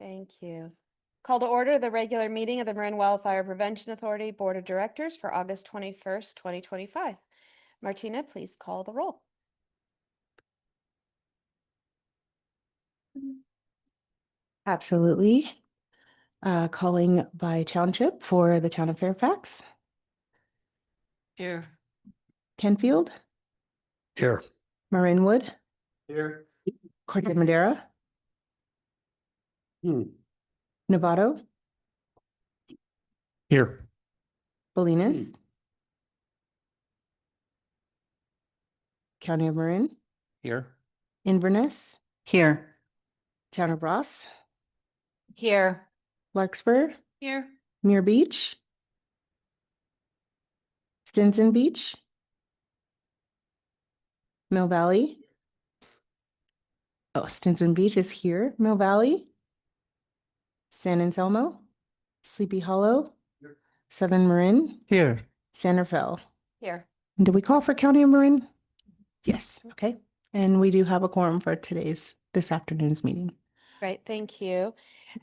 Thank you. Call to order the regular meeting of the Marin Wildfire Prevention Authority Board of Directors for August 21st, 2025. Martina, please call the roll. Absolutely. Calling by township for the town of Fairfax. Here. Kenfield, Here. Marinwood, Here. Corte Madera, Novato, Here. Bolinas, County of Marin, Here. Inverness, Here. Town of Ross, Here. Larkspur, Here. Muir Beach, Stinson Beach, Mill Valley. Oh, Stinson Beach is here. Mill Valley, San Anselmo, Sleepy Hollow, Southern Marin, Here. San Rafael. Here. And did we call for County of Marin? Yes, okay. And we do have a quorum for this afternoon's meeting. Great, thank you.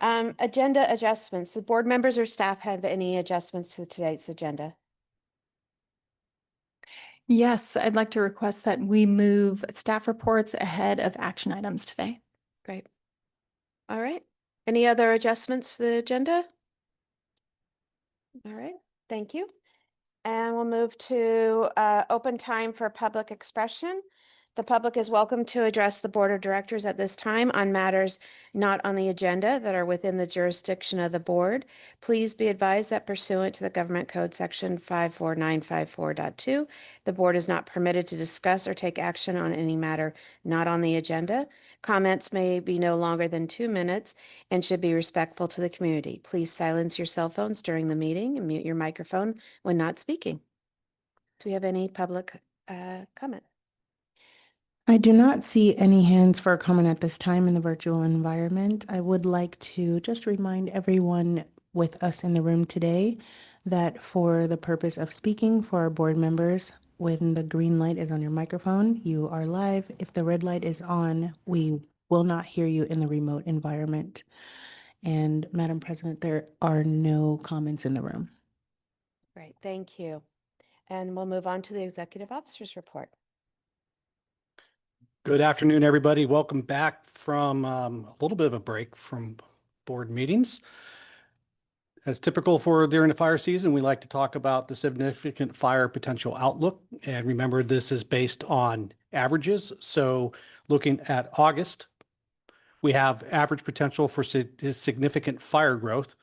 Agenda adjustments. Do board members or staff have any adjustments to today's agenda? Yes, I'd like to request that we move staff reports ahead of action items today. Great. All right. Any other adjustments to the agenda? All right, thank you. And we'll move to open time for public expression. The public is welcome to address the Board of Directors at this time on matters not on the agenda that are within the jurisdiction of the board. Please be advised that pursuant to the Government Code Section 54954.2, the board is not permitted to discuss or take action on any matter not on the agenda. Comments may be no longer than 2 minutes and should be respectful to the community. Please silence your cell phones during the meeting and mute your microphone when not speaking. Do we have any public comment? I do not see any hands for a comment at this time in the virtual environment. I would like to just remind everyone with us in the room today that for the purpose of speaking for our board members, when the green light is on your microphone, you are live. If the red light is on, we will not hear you in the remote environment. And Madam President, there are no comments in the room. Great, thank you. And we'll move on to the Executive Officer's Report. Good afternoon, everybody. Welcome back from a little bit of a break from board meetings. As typical for during the fire season, we like to talk about the significant fire potential outlook. And remember, this is based on averages. So looking at August, we have average potential for significant fire growth.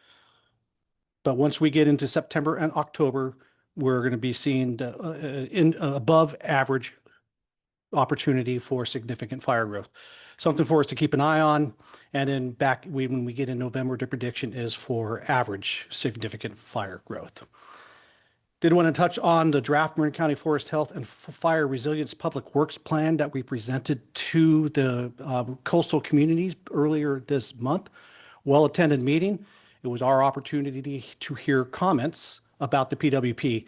But once we get into September and October, we're going to be seeing above average opportunity for significant fire growth. Something for us to keep an eye on. And then when we get in November, the prediction is for average significant fire growth. Did want to touch on the draft Marin County Forest Health and Fire Resilience Public Works Plan that we presented to the coastal communities earlier this month. Well-attended meeting. It was our opportunity to hear comments about the PWP.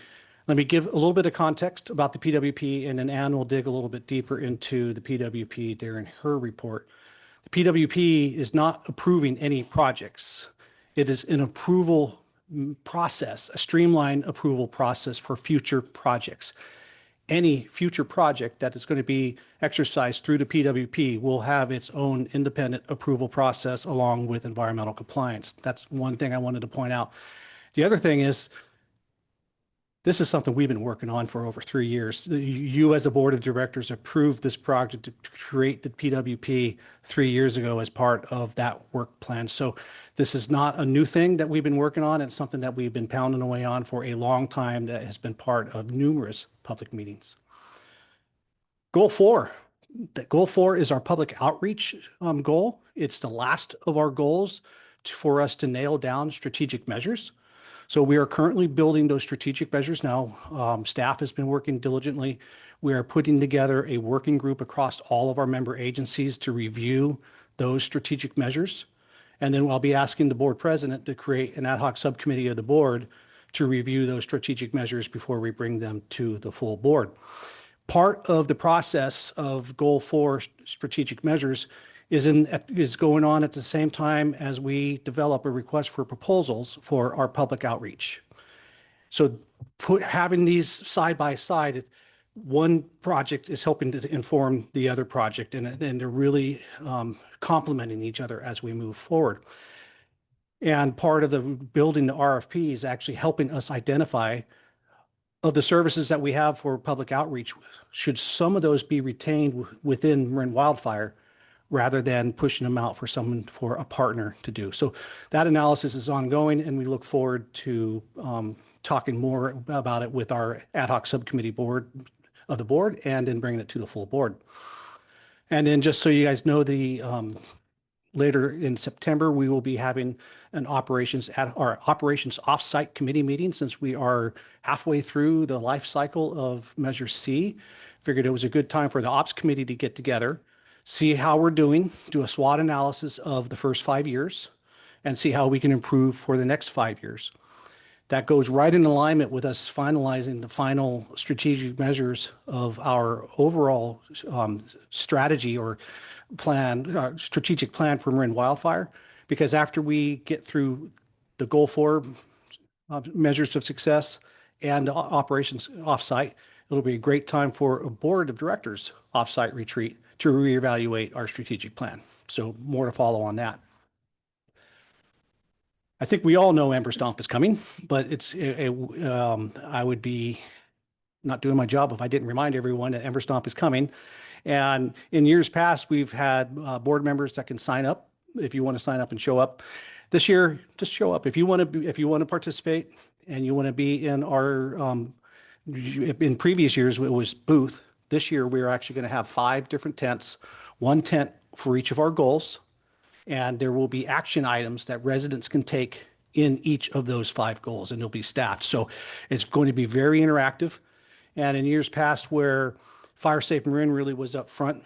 Let me give a little bit of context about the PWP, and then Ann will dig a little bit deeper into the PWP during her report. The PWP is not approving any projects. It is an approval process, a streamlined approval process for future projects. Any future project that is going to be exercised through the PWP will have its own independent approval process along with environmental compliance. That's one thing I wanted to point out. The other thing is, this is something we've been working on for over 3 years. You as a board of directors approved this project to create the PWP 3 years ago as part of that work plan. So this is not a new thing that we've been working on. It's something that we've been pounding away on for a long time that has been part of numerous public meetings. Goal 4. Goal 4 is our public outreach goal. It's the last of our goals for us to nail down strategic measures. So we are currently building those strategic measures now. Staff has been working diligently. We are putting together a working group across all of our member agencies to review those strategic measures. And then I'll be asking the board president to create an ad hoc subcommittee of the board to review those strategic measures before we bring them to the full board. Part of the process of Goal 4 strategic measures is going on at the same time as we develop a request for proposals for our public outreach. So having these side by side, one project is helping to inform the other project, and they're really complementing each other as we move forward. And part of the building the RFP is actually helping us identify of the services that we have for public outreach, should some of those be retained within Marin Wildfire rather than pushing them out for a partner to do. So that analysis is ongoing, and we look forward to talking more about it with our ad hoc subcommittee board of the board, and then bringing it to the full board. And then just so you guys know, later in September, we will be having our operations offsite committee meeting, since we are halfway through the life cycle of Measure C. Figured it was a good time for the ops committee to get together, see how we're doing, do a SWOT analysis of the first 5 years, and see how we can improve for the next 5 years. That goes right in alignment with us finalizing the final strategic measures of our overall strategy or plan, strategic plan for Marin Wildfire. Because after we get through the goal 4 measures of success and operations offsite, it'll be a great time for a board of directors offsite retreat to reevaluate our strategic plan. So more to follow on that. I think we all know Ember Stomp is coming, but I would be not doing my job if I didn't remind everyone that Ember Stomp is coming. And in years past, we've had board members that can sign up if you want to sign up and show up. This year, just show up. If you want to participate and you want to be in our, in previous years, it was booth. This year, we're actually going to have 5 different tents, 1 tent for each of our goals. And there will be action items that residents can take in each of those 5 goals, and they'll be staffed. So it's going to be very interactive. And in years past, where Fire Safe Marin really was up front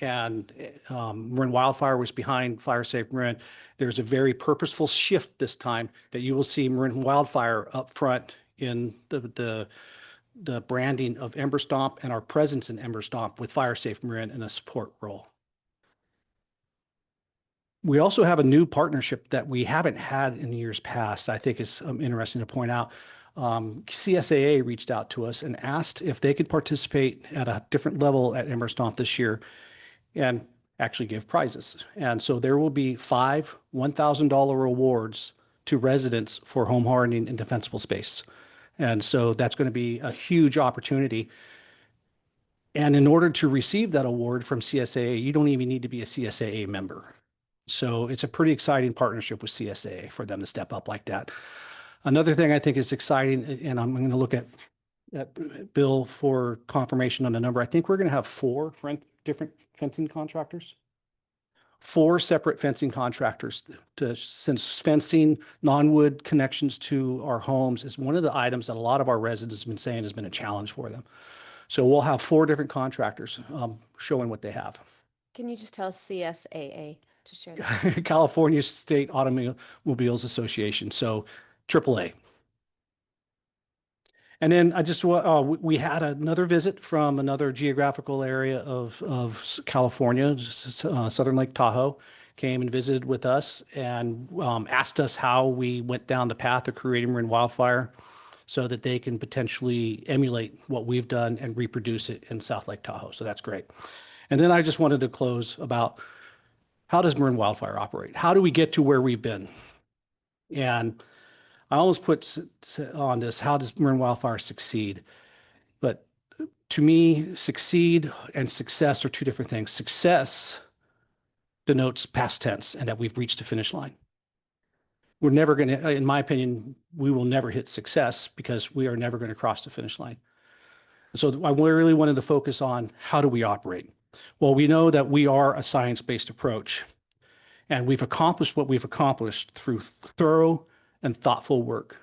and Marin Wildfire was behind Fire Safe Marin, there's a very purposeful shift this time that you will see Marin Wildfire up front in the branding of Ember Stomp and our presence in Ember Stomp, with Fire Safe Marin in a support role. We also have a new partnership that we haven't had in years past. I think is interesting to point out. CSAA reached out to us and asked if they could participate at a different level at Ember Stomp this year and actually give prizes. And so there will be 5 $1,000 awards to residents for home hardening and defensible space. And so that's going to be a huge opportunity. And in order to receive that award from CSAA, you don't even need to be a CSAA member. So it's a pretty exciting partnership with CSAA for them to step up like that. Another thing I think is exciting, and I'm going to look at Bill for confirmation on the number. I think we're going to have 4 different fencing contractors. 4 separate fencing contractors, since fencing non-wood connections to our homes is one of the items that a lot of our residents have been saying has been a challenge for them. So we'll have 4 different contractors showing what they have. Can you just tell CSAA to share that? California State Automobiles Association, so AAA. And then we had another visit from another geographical area of California, Southern Lake Tahoe, came and visited with us and asked us how we went down the path of creating Marin Wildfire so that they can potentially emulate what we've done and reproduce it in South Lake Tahoe. So that's great. And then I just wanted to close about, how does Marin Wildfire operate? How do we get to where we've been? And I almost put on this, how does Marin Wildfire succeed? But to me, succeed and success are 2 different things. Success denotes past tense and that we've reached the finish line. We're never going to, in my opinion, we will never hit success because we are never going to cross the finish line. So I really wanted to focus on, how do we operate? Well, we know that we are a science-based approach, and we've accomplished what we've accomplished through thorough and thoughtful work.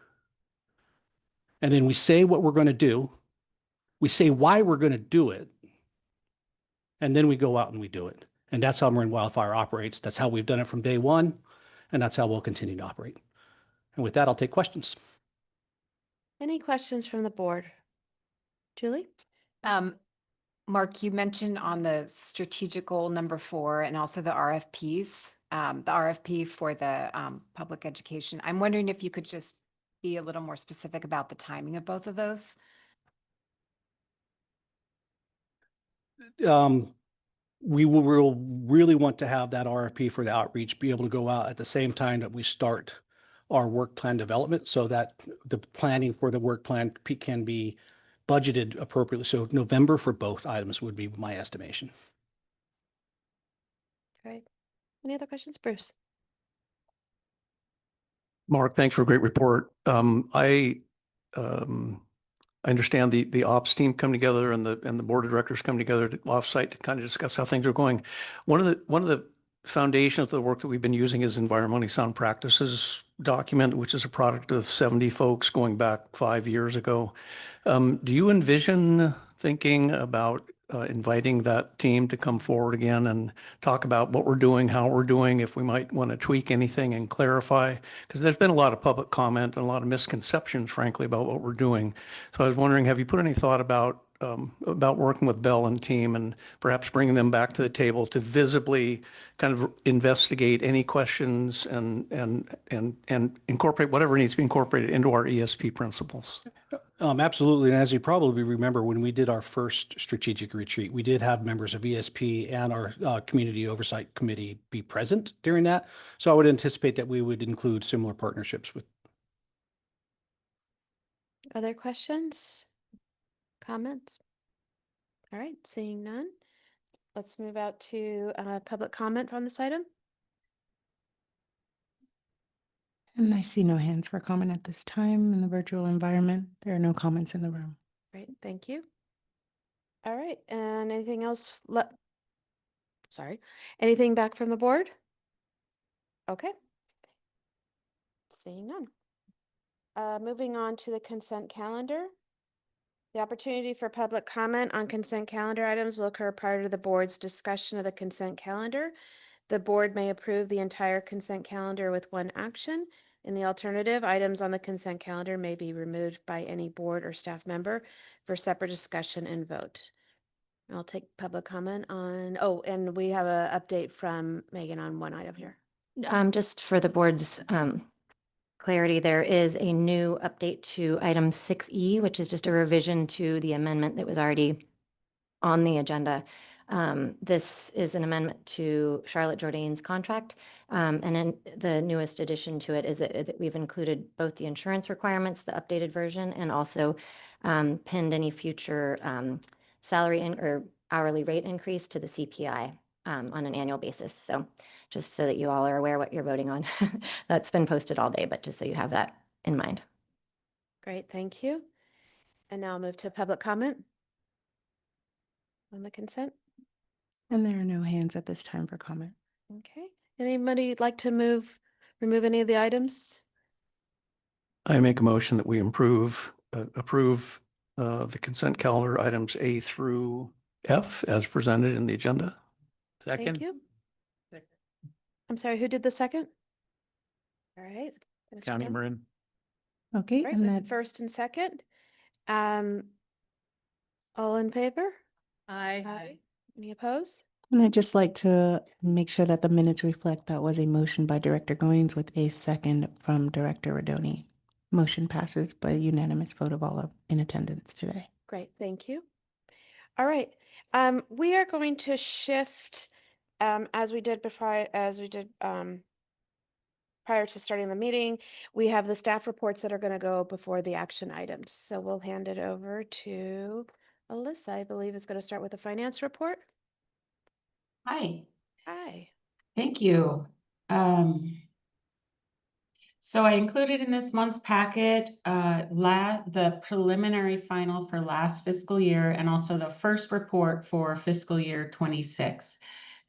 And then we say what we're going to do, we say why we're going to do it, and then we go out and we do it. And that's how Marin Wildfire operates. That's how we've done it from day one, and that's how we'll continue to operate. And with that, I'll take questions. Any questions from the board? Julie? Mark, you mentioned on the strategic goal number 4 and also the RFPs, the RFP for the public education. I'm wondering if you could just be a little more specific about the timing of both of those. We will really want to have that RFP for the outreach be able to go out at the same time that we start our work plan development so that the planning for the work plan can be budgeted appropriately. So November for both items would be my estimation. Great. Any other questions, Bruce? Mark, thanks for a great report. I understand the ops team come together and the board of directors come together offsite to kind of discuss how things are going. One of the foundations of the work that we've been using is environmentally sound practices document, which is a product of 70 folks going back 5 years ago. Do you envision thinking about inviting that team to come forward again and talk about what we're doing, how we're doing, if we might want to tweak anything and clarify? Because there's been a lot of public comment and a lot of misconceptions, frankly, about what we're doing. So I was wondering, have you put any thought about working with Bell and team and perhaps bringing them back to the table to visibly kind of investigate any questions and incorporate whatever needs to be incorporated into our ESP principles? Absolutely. And as you probably remember, when we did our first strategic retreat, we did have members of ESP and our Community Oversight Committee be present during that. So I would anticipate that we would include similar partnerships with. Other questions? Comments? All right, seeing none. Let's move out to public comment on this item. And I see no hands for comment at this time in the virtual environment. There are no comments in the room. Great, thank you. All right, and anything else? Sorry, anything back from the board? Okay. Seeing none. Moving on to the consent calendar. The opportunity for public comment on consent calendar items will occur prior to the board's discussion of the consent calendar. The board may approve the entire consent calendar with one action. In the alternative, items on the consent calendar may be removed by any board or staff member for separate discussion and vote. I'll take public comment on, oh, and we have an update from Megan on one item here. Just for the board's clarity, there is a new update to item 6E, which is just a revision to the amendment that was already on the agenda. This is an amendment to Charlotte Jourdain's contract. And then the newest addition to it is that we've included both the insurance requirements, the updated version, and also pinned any future salary or hourly rate increase to the CPI on an annual basis. So just so that you all are aware what you're voting on. That's been posted all day, but just so you have that in mind. Great, thank you. And now I'll move to public comment on the consent. And there are no hands at this time for comment. Okay, anybody like to remove any of the items? I make a motion that we approve the consent calendar items A through F as presented in the agenda. Thank you. I'm sorry, who did the second? All right. Mr. County Brown. Marin. Okay, Right, and then that first and second. All in favor? Aye. Any opposed? and I'd just like to make sure that the minutes reflect that was a motion by Director Goins with a second from Director Rodoni. Motion passes by unanimous vote of all in attendance today. Great, thank you. All right, we are going to shift, as we did prior to starting the meeting, we have the staff reports that are going to go before the action items. So we'll hand it over to Alyssa, I believe is going to start with the finance report. Hi, Hi. thank you. So I included in this month's packet the preliminary final for last fiscal year and also the first report for fiscal year 26.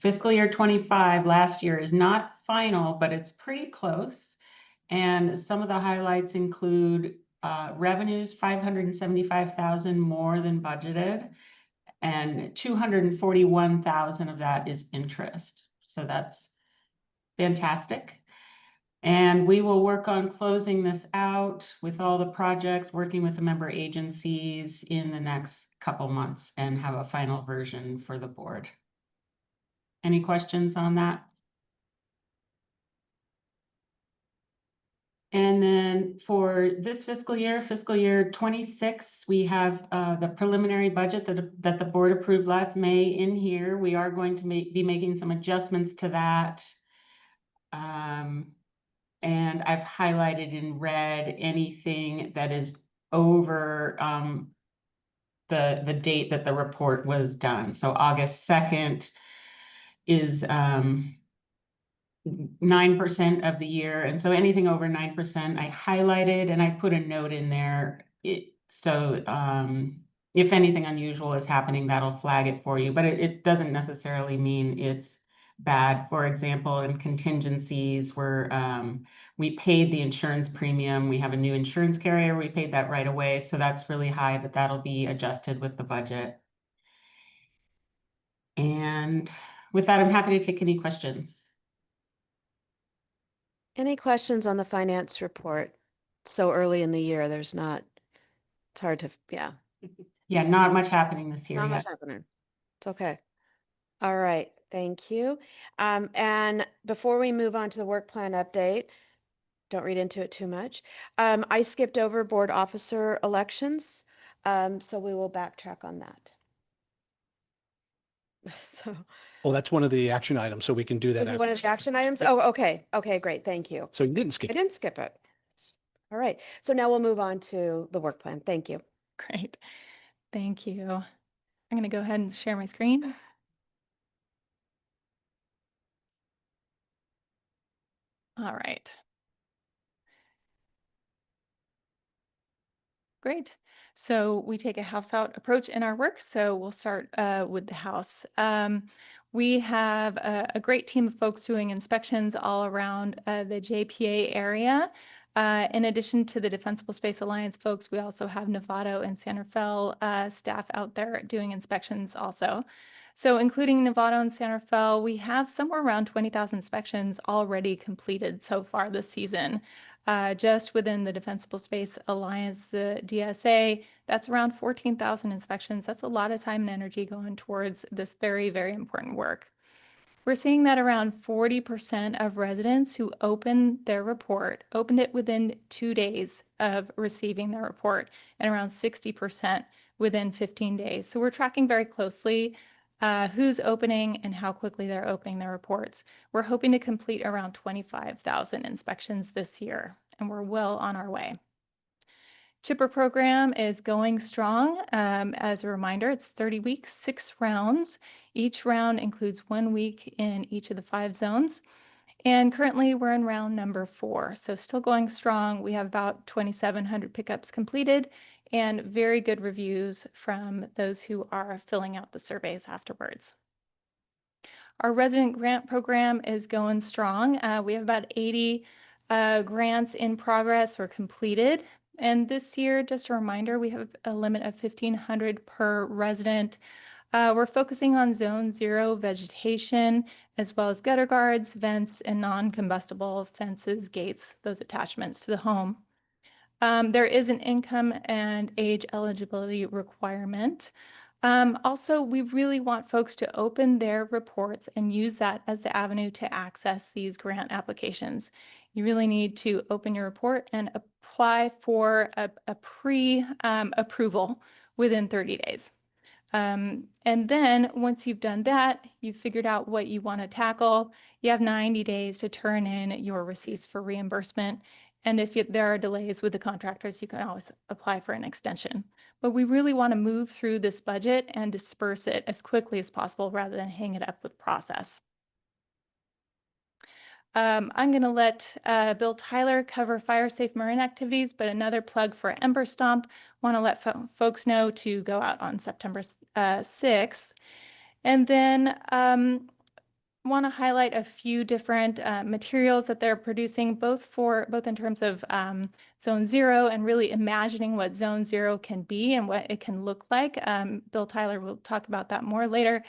Fiscal year 25 last year is not final, but it's pretty close. And some of the highlights include revenues 575,000 more than budgeted, and 241,000 of that is interest. So that's fantastic. And we will work on closing this out with all the projects, working with the member agencies in the next couple months and have a final version for the board. Any questions on that? And then for this fiscal year 26, we have the preliminary budget that the board approved last May in here. We are going to be making some adjustments to that. And I've highlighted in red anything that is over the date that the report was done. So August 2nd is 9% of the year. And so anything over 9%, I highlighted and I put a note in there. So if anything unusual is happening, that'll flag it for you, but it doesn't necessarily mean it's bad. For example, in contingencies where we paid the insurance premium, we have a new insurance carrier, we paid that right away. So that's really high, but that'll be adjusted with the budget. And with that, I'm happy to take any questions. Any questions on the finance report? So early in the year, it's hard to, yeah, Yeah, not much happening this year not yet. much happening. It's okay. All right, thank you. And before we move on to the work plan update, don't read into it too much. I skipped over board officer elections, so we will backtrack on that. So, Oh, that's one of the action items, so we can do that. was it one of the action items? Oh, okay. Okay, great. Thank you. So you didn't I skip. didn't skip it. All right. So now we'll move on to the work plan. Thank you. Great. Thank you. I'm going to go ahead and share my screen. All right. Great. So we take a house out approach in our work. So we'll start with the house. We have a great team of folks doing inspections all around the JPA area. In addition to the Defensible Space Alliance folks, we also have Novato and Santa Fe staff out there doing inspections also. So including Novato and Santa Fe, we have somewhere around 20,000 inspections already completed so far this season. Just within the Defensible Space Alliance, the DSA, that's around 14,000 inspections. That's a lot of time and energy going towards this very, very important work. We're seeing that around 40% of residents who opened their report opened it within 2 days of receiving their report, and around 60% within 15 days. So we're tracking very closely who's opening and how quickly they're opening their reports. We're hoping to complete around 25,000 inspections this year, and we're well on our way. Chipper program is going strong. As a reminder, it's 30 weeks, 6 rounds. Each round includes 1 week in each of the 5 zones. And currently we're in round number 4, so still going strong. We have about 2,700 pickups completed and very good reviews from those who are filling out the surveys afterwards. Our resident grant program is going strong. We have about 80 grants in progress or completed. And this year, just a reminder, we have a limit of 1,500 per resident. We're focusing on zone 0 vegetation, as well as gutter guards, vents, and non-combustible fences, gates, those attachments to the home. There is an income and age eligibility requirement. Also, we really want folks to open their reports and use that as the avenue to access these grant applications. You really need to open your report and apply for a pre-approval within 30 days. And then once you've done that, you've figured out what you want to tackle, you have 90 days to turn in your receipts for reimbursement. And if there are delays with the contractors, you can always apply for an extension. But we really want to move through this budget and disperse it as quickly as possible rather than hang it up with process. I'm going to let Bill Tyler cover fire safe Marin activities, but another plug for Ember Stomp. Want to let folks know to go out on September 6th. And then want to highlight a few different materials that they're producing, both in terms of zone 0 and really imagining what zone 0 can be and what it can look like. Bill Tyler will talk about that more later.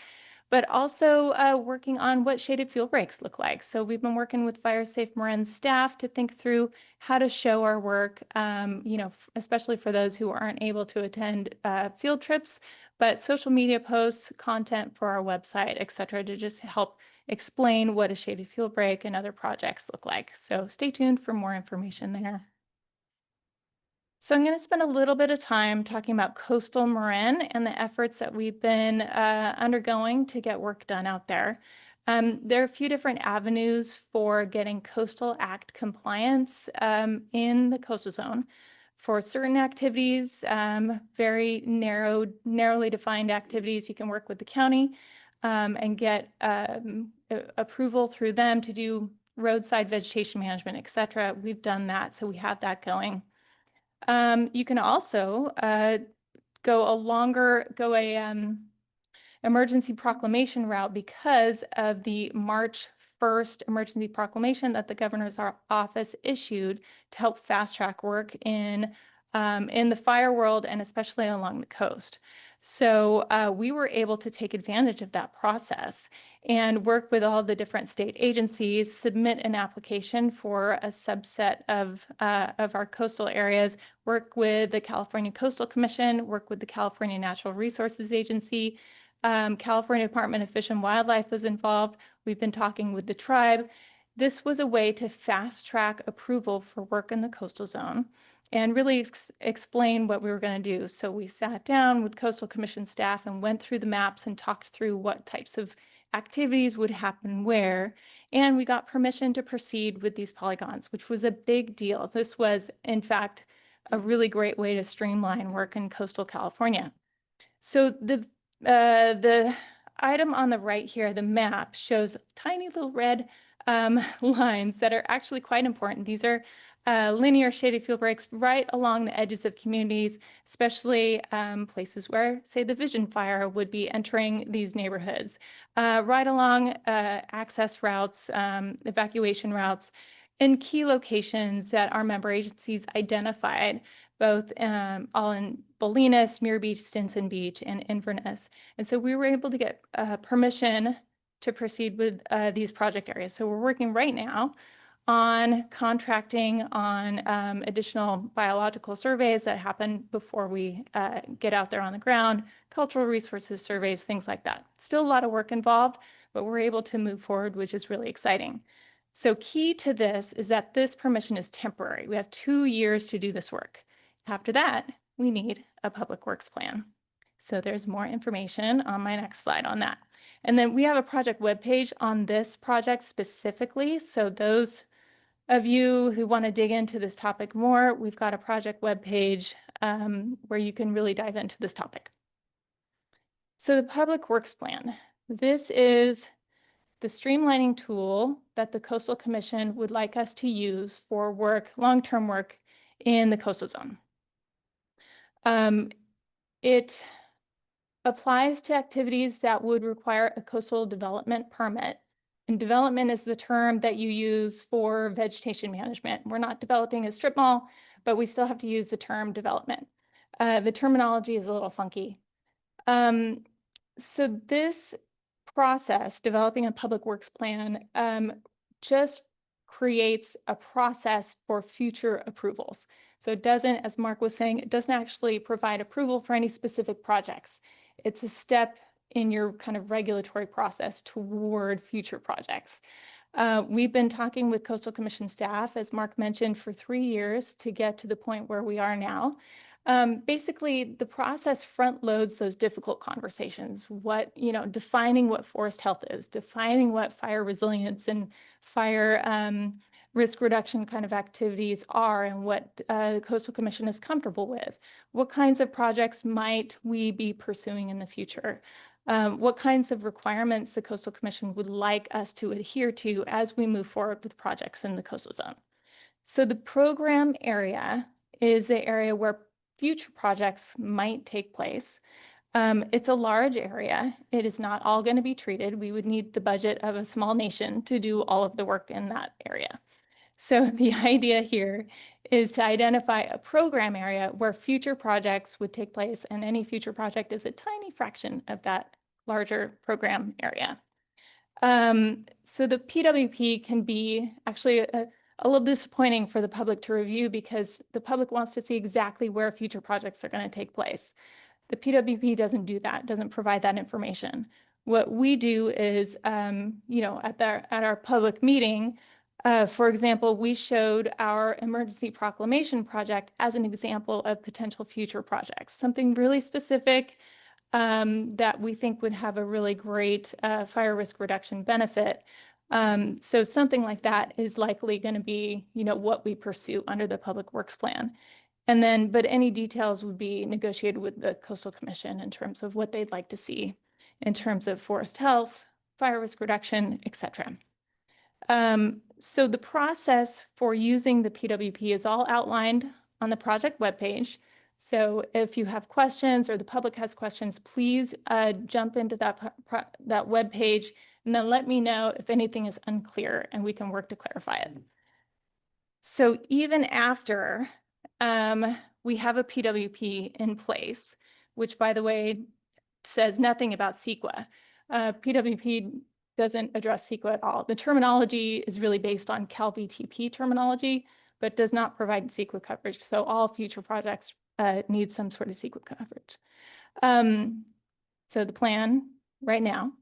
but also working on what shaded fuel breaks look like. So we've been working with Fire Safe Marin staff to think through how to show our work, especially for those who aren't able to attend field trips, but social media posts, content for our website, et cetera, to just help explain what a shaded fuel break and other projects look like. So stay tuned for more information there. So I'm going to spend a little bit of time talking about coastal Marin and the efforts that we've been undergoing to get work done out there. There are a few different avenues for getting Coastal Act compliance in the coastal zone. For certain activities, very narrowly defined activities, you can work with the county and get approval through them to do roadside vegetation management, et cetera. We've done that, so we have that going. You can also go a emergency proclamation route because of the March 1st emergency proclamation that the governor's office issued to help fast track work in the fire world and especially along the coast. So we were able to take advantage of that process and work with all the different state agencies, submit an application for a subset of our coastal areas, work with the California Coastal Commission, work with the California Natural Resources Agency. California Department of Fish and Wildlife was involved. We've been talking with the tribe. This was a way to fast track approval for work in the coastal zone and really explain what we were going to do. So we sat down with Coastal Commission staff and went through the maps and talked through what types of activities would happen where, and we got permission to proceed with these polygons, which was a big deal. This was, in fact, a really great way to streamline work in coastal California. So the item on the right here, the map, shows tiny little red lines that are actually quite important. These are linear shaded fuel breaks right along the edges of communities, especially places where, say, the Vision Fire would be entering these neighborhoods, right along access routes, evacuation routes, in key locations that our member agencies identified, both all in Bolinas, Muir Beach, Stinson Beach, and Inverness. And so we were able to get permission to proceed with these project areas. So we're working right now on contracting on additional biological surveys that happen before we get out there on the ground, cultural resources surveys, things like that. Still a lot of work involved, but we're able to move forward, which is really exciting. So key to this is that this permission is temporary. We have 2 years to do this work. After that, we need a public works plan. So there's more information on my next slide on that. And then we have a project webpage on this project specifically. So those of you who want to dig into this topic more, we've got a project webpage where you can really dive into this topic. So the public works plan. This is the streamlining tool that the Coastal Commission would like us to use for work, long-term work in the coastal zone. It applies to activities that would require a coastal development permit. And development is the term that you use for vegetation management. We're not developing a strip mall, but we still have to use the term development. The terminology is a little funky. So this process, developing a public works plan, just creates a process for future approvals. So it doesn't, as Mark was saying, it doesn't actually provide approval for any specific projects. It's a step in your kind of regulatory process toward future projects. We've been talking with Coastal Commission staff, as Mark mentioned, for 3 years to get to the point where we are now. Basically, the process front loads those difficult conversations. Defining what forest health is, defining what fire resilience and fire risk reduction kind of activities are, and what the Coastal Commission is comfortable with. What kinds of projects might we be pursuing in the future? What kinds of requirements the Coastal Commission would like us to adhere to as we move forward with projects in the coastal zone. So the program area is the area where future projects might take place. It's a large area. It is not all going to be treated. We would need the budget of a small nation to do all of the work in that area. So the idea here is to identify a program area where future projects would take place, and any future project is a tiny fraction of that larger program area. So the PWP can be actually a little disappointing for the public to review because the public wants to see exactly where future projects are going to take place. The PWP doesn't do that, doesn't provide that information. What we do is, at our public meeting, for example, we showed our emergency proclamation project as an example of potential future projects, something really specific that we think would have a really great fire risk reduction benefit. So something like that is likely going to be, what we pursue under the Public Works Plan. And then, but any details would be negotiated with the Coastal Commission in terms of what they'd like to see in terms of forest health, fire risk reduction, et cetera. So the process for using the PWP is all outlined on the project webpage. So if you have questions or the public has questions, please jump into that webpage and then let me know if anything is unclear and we can work to clarify it. So even after we have a PWP in place, which by the way, says nothing about CEQA. PWP doesn't address CEQA at all. The terminology is really based on CalVTP terminology, but does not provide CEQA coverage. So all future projects need some sort of CEQA coverage. So the plan right now,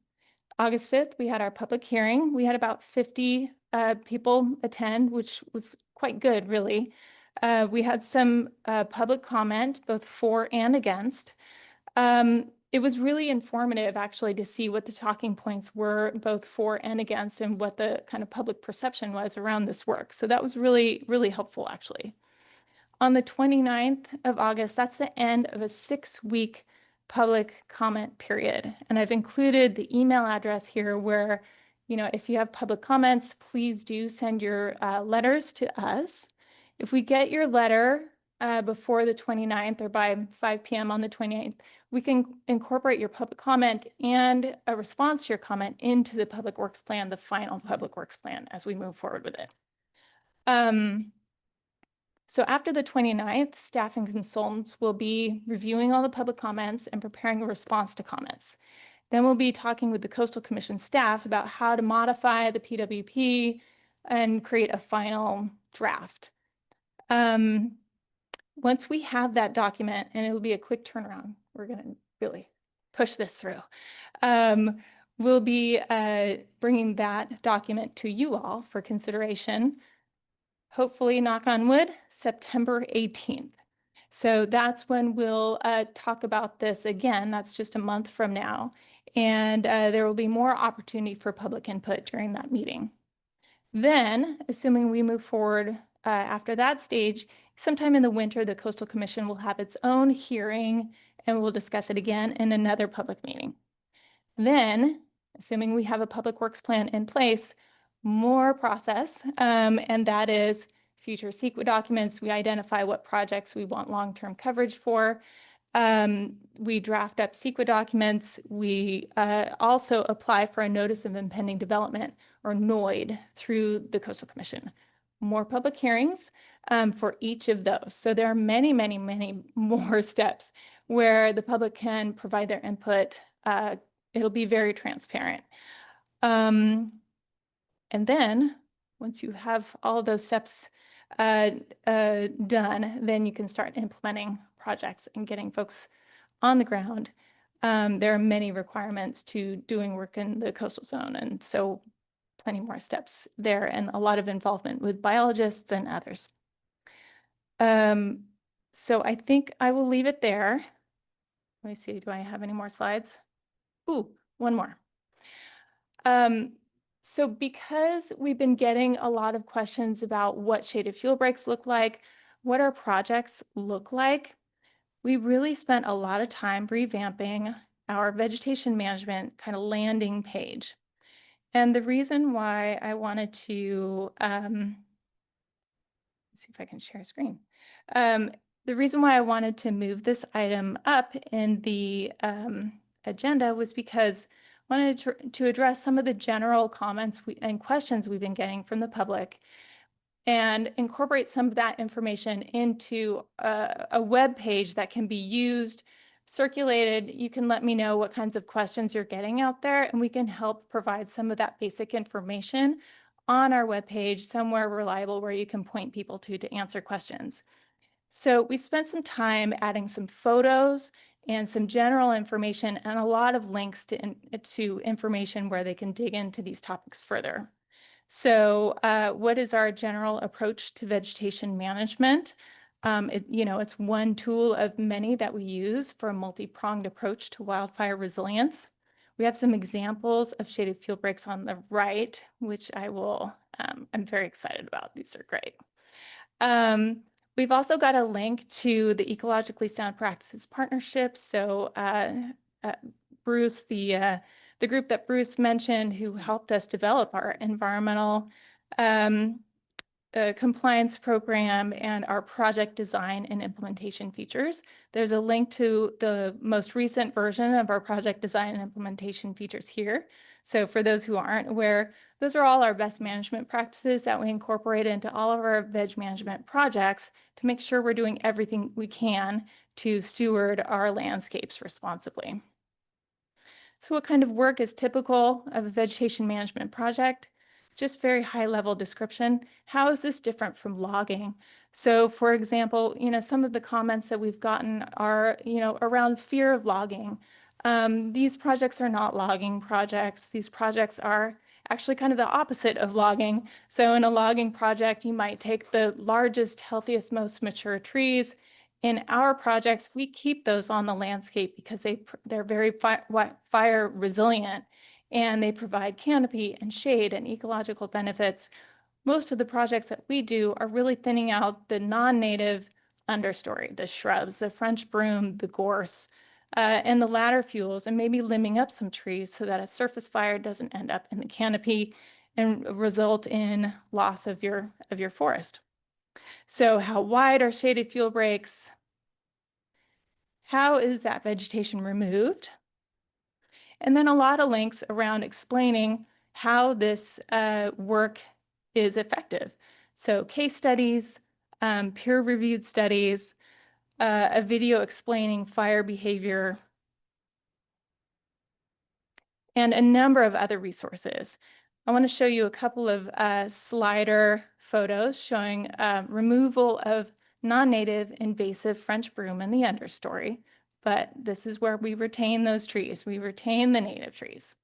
August 5th, we had our public hearing. We had about 50 people attend, which was quite good, really. We had some public comment, both for and against. It was really informative, actually, to see what the talking points were, both for and against, and what the kind of public perception was around this work. So that was really, really helpful, actually. On the 29th of August, that's the end of a 6-week public comment period. And I've included the email address here where, if you have public comments, please do send your letters to us. If we get your letter before the 29th or by 5 p.m. on the 29th, we can incorporate your public comment and a response to your comment into the Public Works Plan, the final Public Works Plan, as we move forward with it. So after the 29th, staff and consultants will be reviewing all the public comments and preparing a response to comments. Then we'll be talking with the Coastal Commission staff about how to modify the PWP and create a final draft. Once we have that document, and it'll be a quick turnaround, we're going to really push this through. We'll be bringing that document to you all for consideration, hopefully, knock on wood, September 18th. So that's when we'll talk about this again. That's just a month from now. And there will be more opportunity for public input during that meeting. Then, assuming we move forward after that stage, sometime in the winter, the Coastal Commission will have its own hearing and we'll discuss it again in another public meeting. Then, assuming we have a Public Works Plan in place, more process, and that is future CEQA documents. We identify what projects we want long-term coverage for. We draft up CEQA documents. We also apply for a Notice of Impending Development, or NOID, through the Coastal Commission. More public hearings for each of those. So there are many, many, many more steps where the public can provide their input. It'll be very transparent. And then once you have all of those steps done, then you can start implementing projects and getting folks on the ground. There are many requirements to doing work in the coastal zone, and so plenty more steps there and a lot of involvement with biologists and others. So I think I will leave it there. Let me see, do I have any more slides? Ooh, one more. So because we've been getting a lot of questions about what shaded fuel breaks look like, what our projects look like, we really spent a lot of time revamping our vegetation management kind of landing page. And the reason why I wanted to, let's see if I can share a screen. The reason why I wanted to move this item up in the agenda was because I wanted to address some of the general comments and questions we've been getting from the public and incorporate some of that information into a web page that can be used circulated, you can let me know what kinds of questions you're getting out there, and we can help provide some of that basic information on our webpage, somewhere reliable where you can point people to answer questions. So we spent some time adding some photos and some general information and a lot of links to information where they can dig into these topics further. So what is our general approach to vegetation management? It's one tool of many that we use for a multi-pronged approach to wildfire resilience. We have some examples of shaded field breaks on the right, which I'm very excited about. These are great. We've also got a link to the Ecologically Sound Practices Partnership. So Bruce, the group that Bruce mentioned, who helped us develop our environmental compliance program and our project design and implementation features. There's a link to the most recent version of our project design and implementation features here. So for those who aren't aware, those are all our best management practices that we incorporate into all of our veg management projects to make sure we're doing everything we can to steward our landscapes responsibly. So what kind of work is typical of a vegetation management project? Just very high level description. How is this different from logging? So for example, some of the comments that we've gotten are, around fear of logging. These projects are not logging projects. These projects are actually kind of the opposite of logging. So in a logging project, you might take the largest, healthiest, most mature trees. In our projects, we keep those on the landscape because they're very fire resilient, and they provide canopy and shade and ecological benefits. Most of the projects that we do are really thinning out the non-native understory, the shrubs, the French broom, the gorse, and the ladder fuels, and maybe limbing up some trees so that a surface fire doesn't end up in the canopy and result in loss of your forest. So how wide are shaded field breaks? How is that vegetation removed? And then a lot of links around explaining how this work is effective. So case studies, peer-reviewed studies, a video explaining fire behavior, and a number of other resources. I want to show you a couple of slider photos showing removal of non-native invasive French broom in the understory. But this is where we retain those trees. We retain the native trees.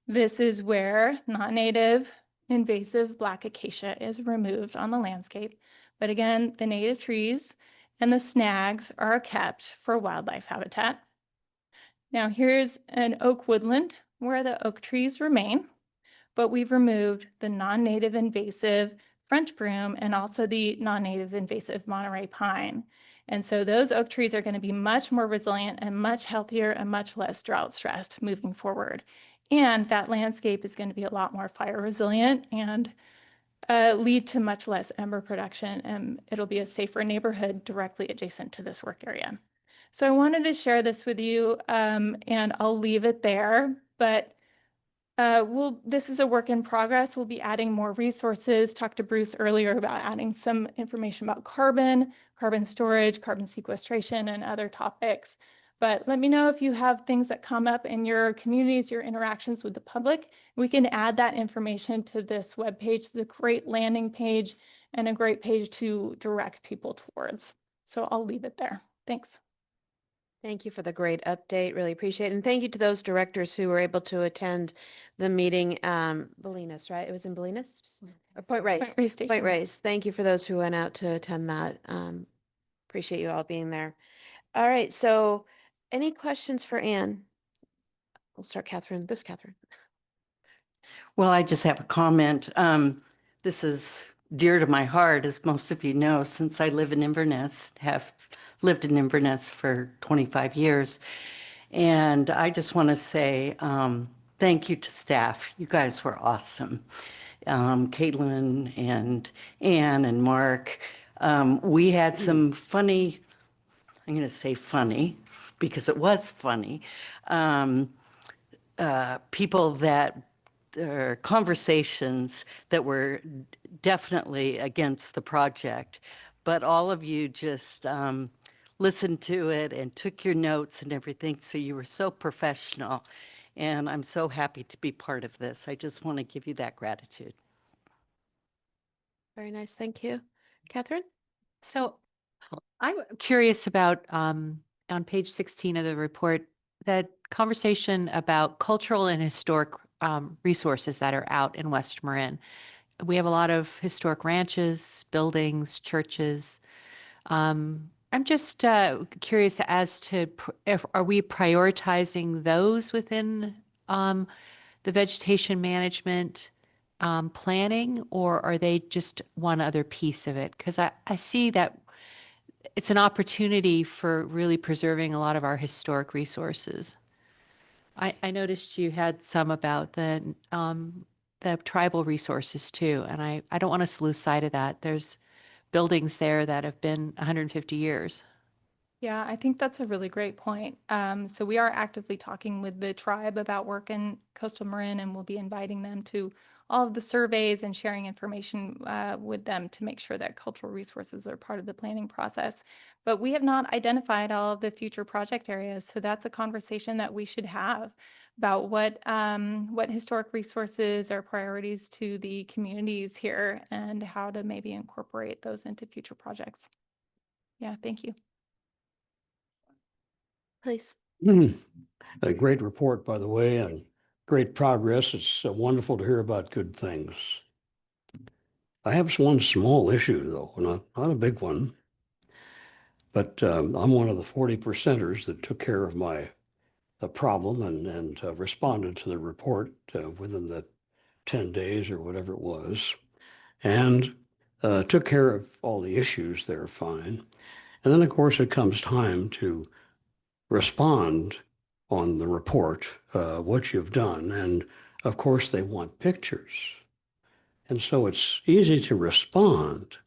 This is where non-native invasive black acacia is removed on the landscape. But again, the native trees and the snags are kept for wildlife habitat. Now here's an oak woodland where the oak trees remain, but we've removed the non-native invasive French broom and also the non-native invasive Monterey pine. And so those oak trees are going to be much more resilient and much healthier and much less drought stressed moving forward. And that landscape is going to be a lot more fire resilient and lead to much less ember production, and it'll be a safer neighborhood directly adjacent to this work area. So I wanted to share this with you, and I'll leave it there, but this is a work in progress. We'll be adding more resources. Talked to Bruce earlier about adding some information about carbon storage, carbon sequestration, and other topics. But let me know if you have things that come up in your communities, your interactions with the public. We can add that information to this webpage. It's a great landing page and a great page to direct people towards. So I'll leave it there. Thanks. Thank you for the great update. Really appreciate it. And thank you to those directors who were able to attend the meeting. Bolinas, right? It was in Bolinas? Or Point Reyes. Point Reyes Station. Point Reyes. Thank you for those who went out to attend that. Appreciate you all being there. All right. So any questions for Anne? We'll start Catherine. Catherine. Well, I just have a comment. This is dear to my heart, as most of you know, since I live in Inverness, have lived in Inverness for 25 years. And I just want to say thank you to staff. You guys were awesome. Caitlin and Anne and Mark. We had some funny, I'm going to say funny, because it was funny, people that conversations that were definitely against the project, but all of you just listened to it and took your notes and everything. So you were so professional. And I'm so happy to be part of this. I just want to give you that gratitude. Very nice. Thank you. Catherine? So I'm curious about on page 16 of the report, that conversation about cultural and historic resources that are out in West Marin. We have a lot of historic ranches, buildings, churches. I'm just curious as to if are we prioritizing those within the vegetation management planning, or are they just one other piece of it? Because I see that it's an opportunity for really preserving a lot of our historic resources. I noticed you had some about the tribal resources too, and I don't want us to lose sight of that. There's buildings there that have been 150 years. Yeah, I think that's a really great point. So we are actively talking with the tribe about work in coastal Marin, and we'll be inviting them to all of the surveys and sharing information with them to make sure that cultural resources are part of the planning process. But we have not identified all of the future project areas, so that's a conversation that we should have about what historic resources are priorities to the communities here and how to maybe incorporate those into future projects. Yeah, thank you. Please. A great report, by the way, and great progress. It's wonderful to hear about good things. I have one small issue, though, not a big one, but I'm one of the 40%ers that took care of my problem and responded to the report within the 10 days or whatever it was, and took care of all the issues there fine. And then, of course, it comes time to respond on the report, what you've done. And of course, they want pictures. And so it's easy to respond.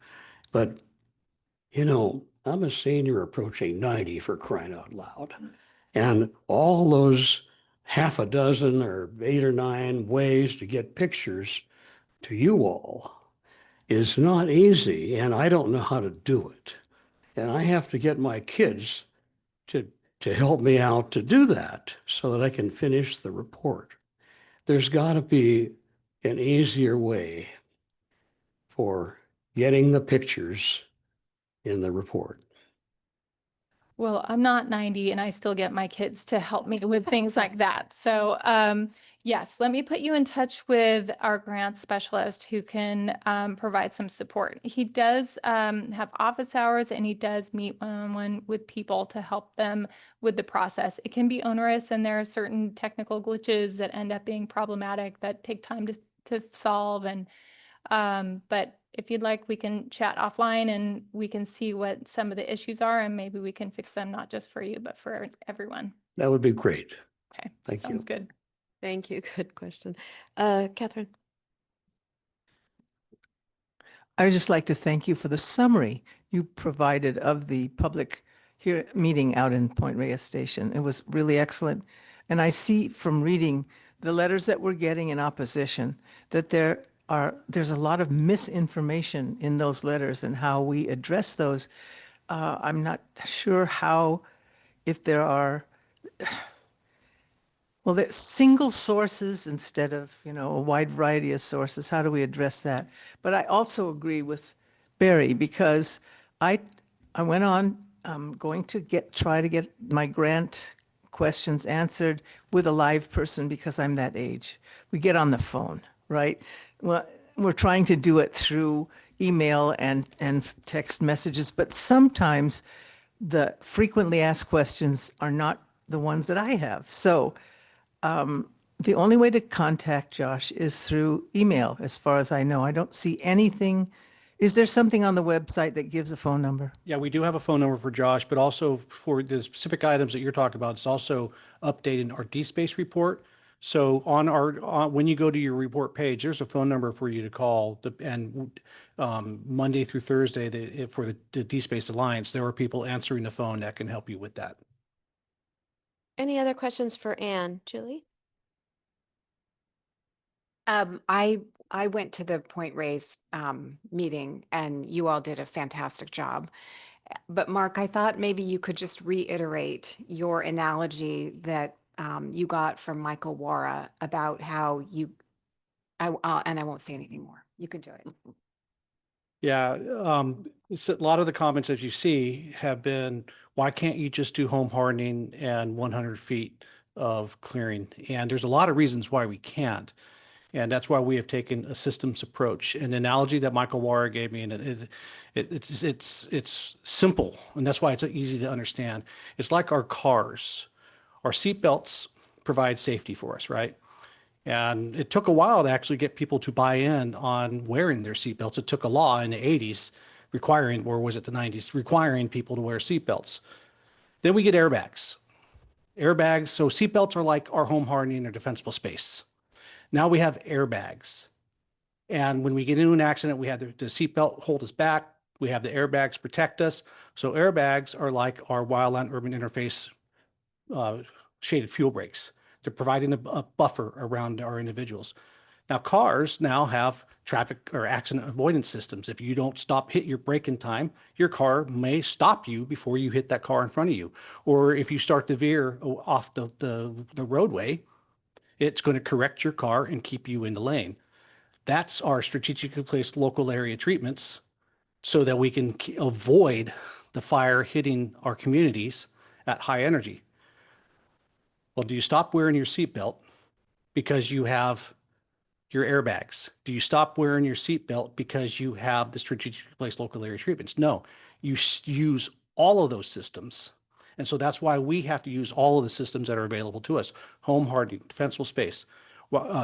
But, I'm a senior approaching 90 for crying out loud. And all those half a dozen or 8 or 9 ways to get pictures to you all is not easy. And I don't know how to do it. And I have to get my kids to help me out to do that so that I can finish the report. There's got to be an easier way for getting the pictures in the report. Well, I'm not 90 and I still get my kids to help me with things like that. So yes, let me put you in touch with our grant specialist who can provide some support. He does have office hours and he does meet one-on-one with people to help them with the process. It can be onerous and there are certain technical glitches that end up being problematic that take time to solve. And but if you'd like, we can chat offline and we can see what some of the issues are and maybe we can fix them, not just for you, but for everyone. That would be great. Okay, Thank you. sounds good. Thank you. Good question. Catherine? I would just like to thank you for the summary you provided of the public meeting out in Point Reyes Station. It was really excellent. And I see from reading the letters that we're getting in opposition that there's a lot of misinformation in those letters and how we address those. I'm not sure if there are, well, there's single sources instead of, a wide variety of sources. How do we address that? But I also agree with Barry because I went on, going to try to get my grant questions answered with a live person because I'm that age. We get on the phone, right? Well, we're trying to do it through email and text messages, but sometimes the frequently asked questions are not the ones that I have. So the only way to contact Josh is through email, as far as I know. I don't see anything. Is there something on the website that gives a phone number? Yeah, we do have a phone number for Josh, but also for the specific items that you're talking about, it's also updated our DSpace report. So when you go to your report page, there's a phone number for you to call. And Monday through Thursday, for the DSpace Alliance, there are people answering the phone that can help you with that. Any other questions for Anne? Julie? I went to the Point Reyes meeting and you all did a fantastic job. But Mark, I thought maybe you could just reiterate your analogy that you got from Michael Wara about how and I won't say anything more. You can do it. Yeah, a lot of the comments, as you see, have been, why can't you just do home hardening and 100 feet of clearing? And there's a lot of reasons why we can't. And that's why we have taken a systems approach. An analogy that Michael Wara gave me, and it's simple, and that's why it's easy to understand. It's like our cars. Our seatbelts provide safety for us, right? And it took a while to actually get people to buy in on wearing their seatbelts. It took a law in the 80s requiring, or was it the 90s, requiring people to wear seatbelts. Then we get airbags. Airbags, so seatbelts are like our home hardening or defensible space. Now we have airbags. And when we get into an accident, we have the seatbelt hold us back. We have the airbags protect us. So airbags are like our wildland urban interface shaded fuel brakes. They're providing a buffer around our individuals. Now, cars now have traffic or accident avoidance systems. If you don't hit your brake in time, your car may stop you before you hit that car in front of you. Or if you start to veer off the roadway, it's going to correct your car and keep you in the lane. That's our strategically placed local area treatments so that we can avoid the fire hitting our communities at high energy. Well, do you stop wearing your seatbelt because you have your airbags? Do you stop wearing your seatbelt because you have the strategically placed local area treatments? No, you use all of those systems. And so that's why we have to use all of the systems that are available to us. Home hardening, defensible space,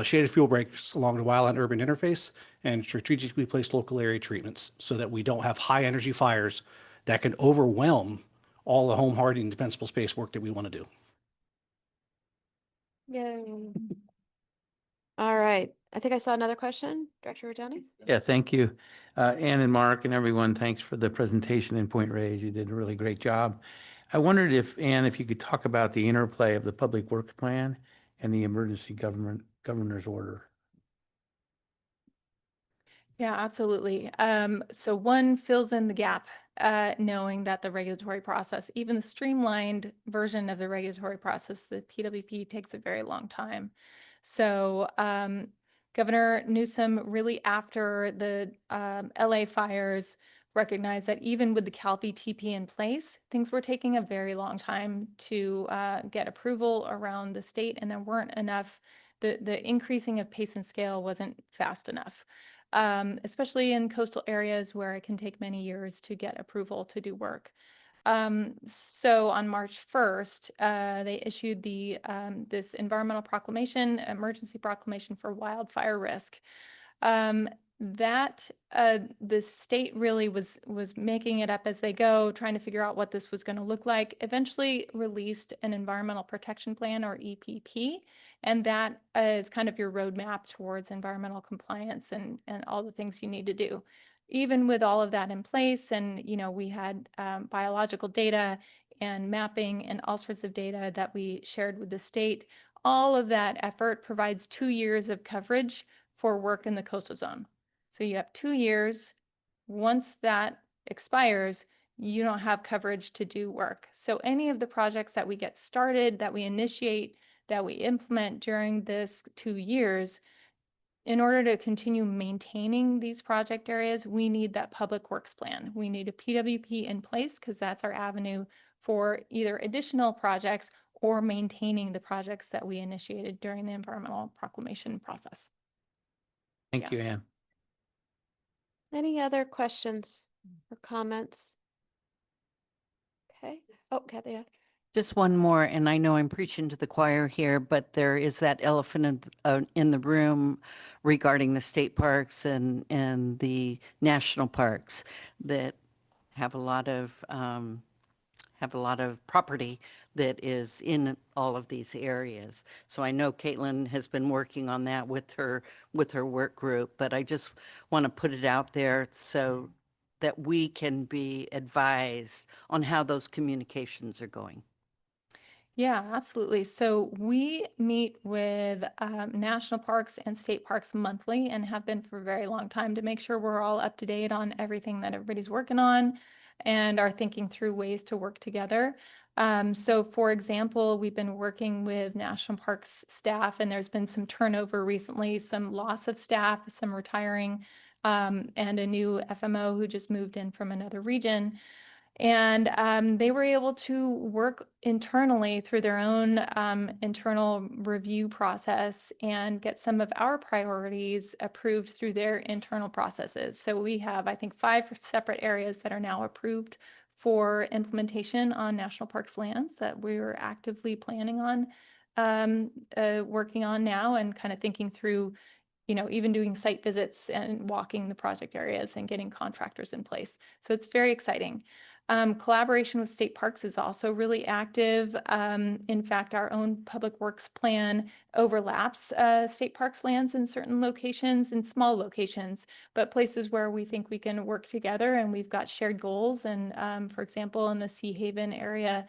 shaded fuel brakes along the wildland urban interface, and strategically placed local area treatments so that we don't have high energy fires that can overwhelm all the home hardening defensible space work that we want to do. Yay. All right. I think I saw another question. Director Rodani? Yeah, thank you. Ann and Mark and everyone, thanks for the presentation and point raised. You did a really great job. I wondered if, Ann, if you could talk about the interplay of the public works plan and the emergency governor's order. Yeah, absolutely. So one fills in the gap, knowing that the regulatory process, even the streamlined version of the regulatory process, the PWP takes a very long time. So Governor Newsom, really after the LA fires, recognized that even with the CalVTP in place, things were taking a very long time to get approval around the state, and there weren't enough, the increasing of pace and scale wasn't fast enough. Especially in coastal areas where it can take many years to get approval to do work. So on March 1st, they issued this environmental proclamation, emergency proclamation for wildfire risk. The state really was making it up as they go, trying to figure out what this was going to look like, eventually released an environmental protection plan, or EPP, and that is kind of your roadmap towards environmental compliance and all the things you need to do. Even with all of that in place, and we had biological data and mapping and all sorts of data that we shared with the state, all of that effort provides 2 years of coverage for work in the coastal zone. So you have 2 years. Once that expires, you don't have coverage to do work. So any of the projects that we get started, that we initiate, that we implement during this 2 years, in order to continue maintaining these project areas, we need that public works plan. We need a PWP in place because that's our avenue for either additional projects or maintaining the projects that we initiated during the environmental proclamation process. Thank you, Ann. Any other questions or comments? Okay. Oh, Kathy. Yeah. Just one more, and I know I'm preaching to the choir here, but there is that elephant in the room regarding the state parks and the national parks that have a lot of property that is in all of these areas. So I know Caitlin has been working on that with her work group, but I just want to put it out there so that we can be advised on how those communications are going. Yeah, absolutely. So we meet with national parks and state parks monthly and have been for a very long time to make sure we're all up to date on everything that everybody's working on. and are thinking through ways to work together. So for example, we've been working with National Parks staff, and there's been some turnover recently, some loss of staff, some retiring, and a new FMO who just moved in from another region. And they were able to work internally through their own internal review process and get some of our priorities approved through their internal processes. So we have, I think, 5 separate areas that are now approved for implementation on National Parks lands that we're actively planning on working on now, and kind of thinking through, even doing site visits and walking the project areas and getting contractors in place. So it's very exciting. Collaboration with state parks is also really active. In fact, our own public works plan overlaps state parks lands in certain locations, in small locations, but places where we think we can work together and we've got shared goals. And for example, in the Sea Haven area,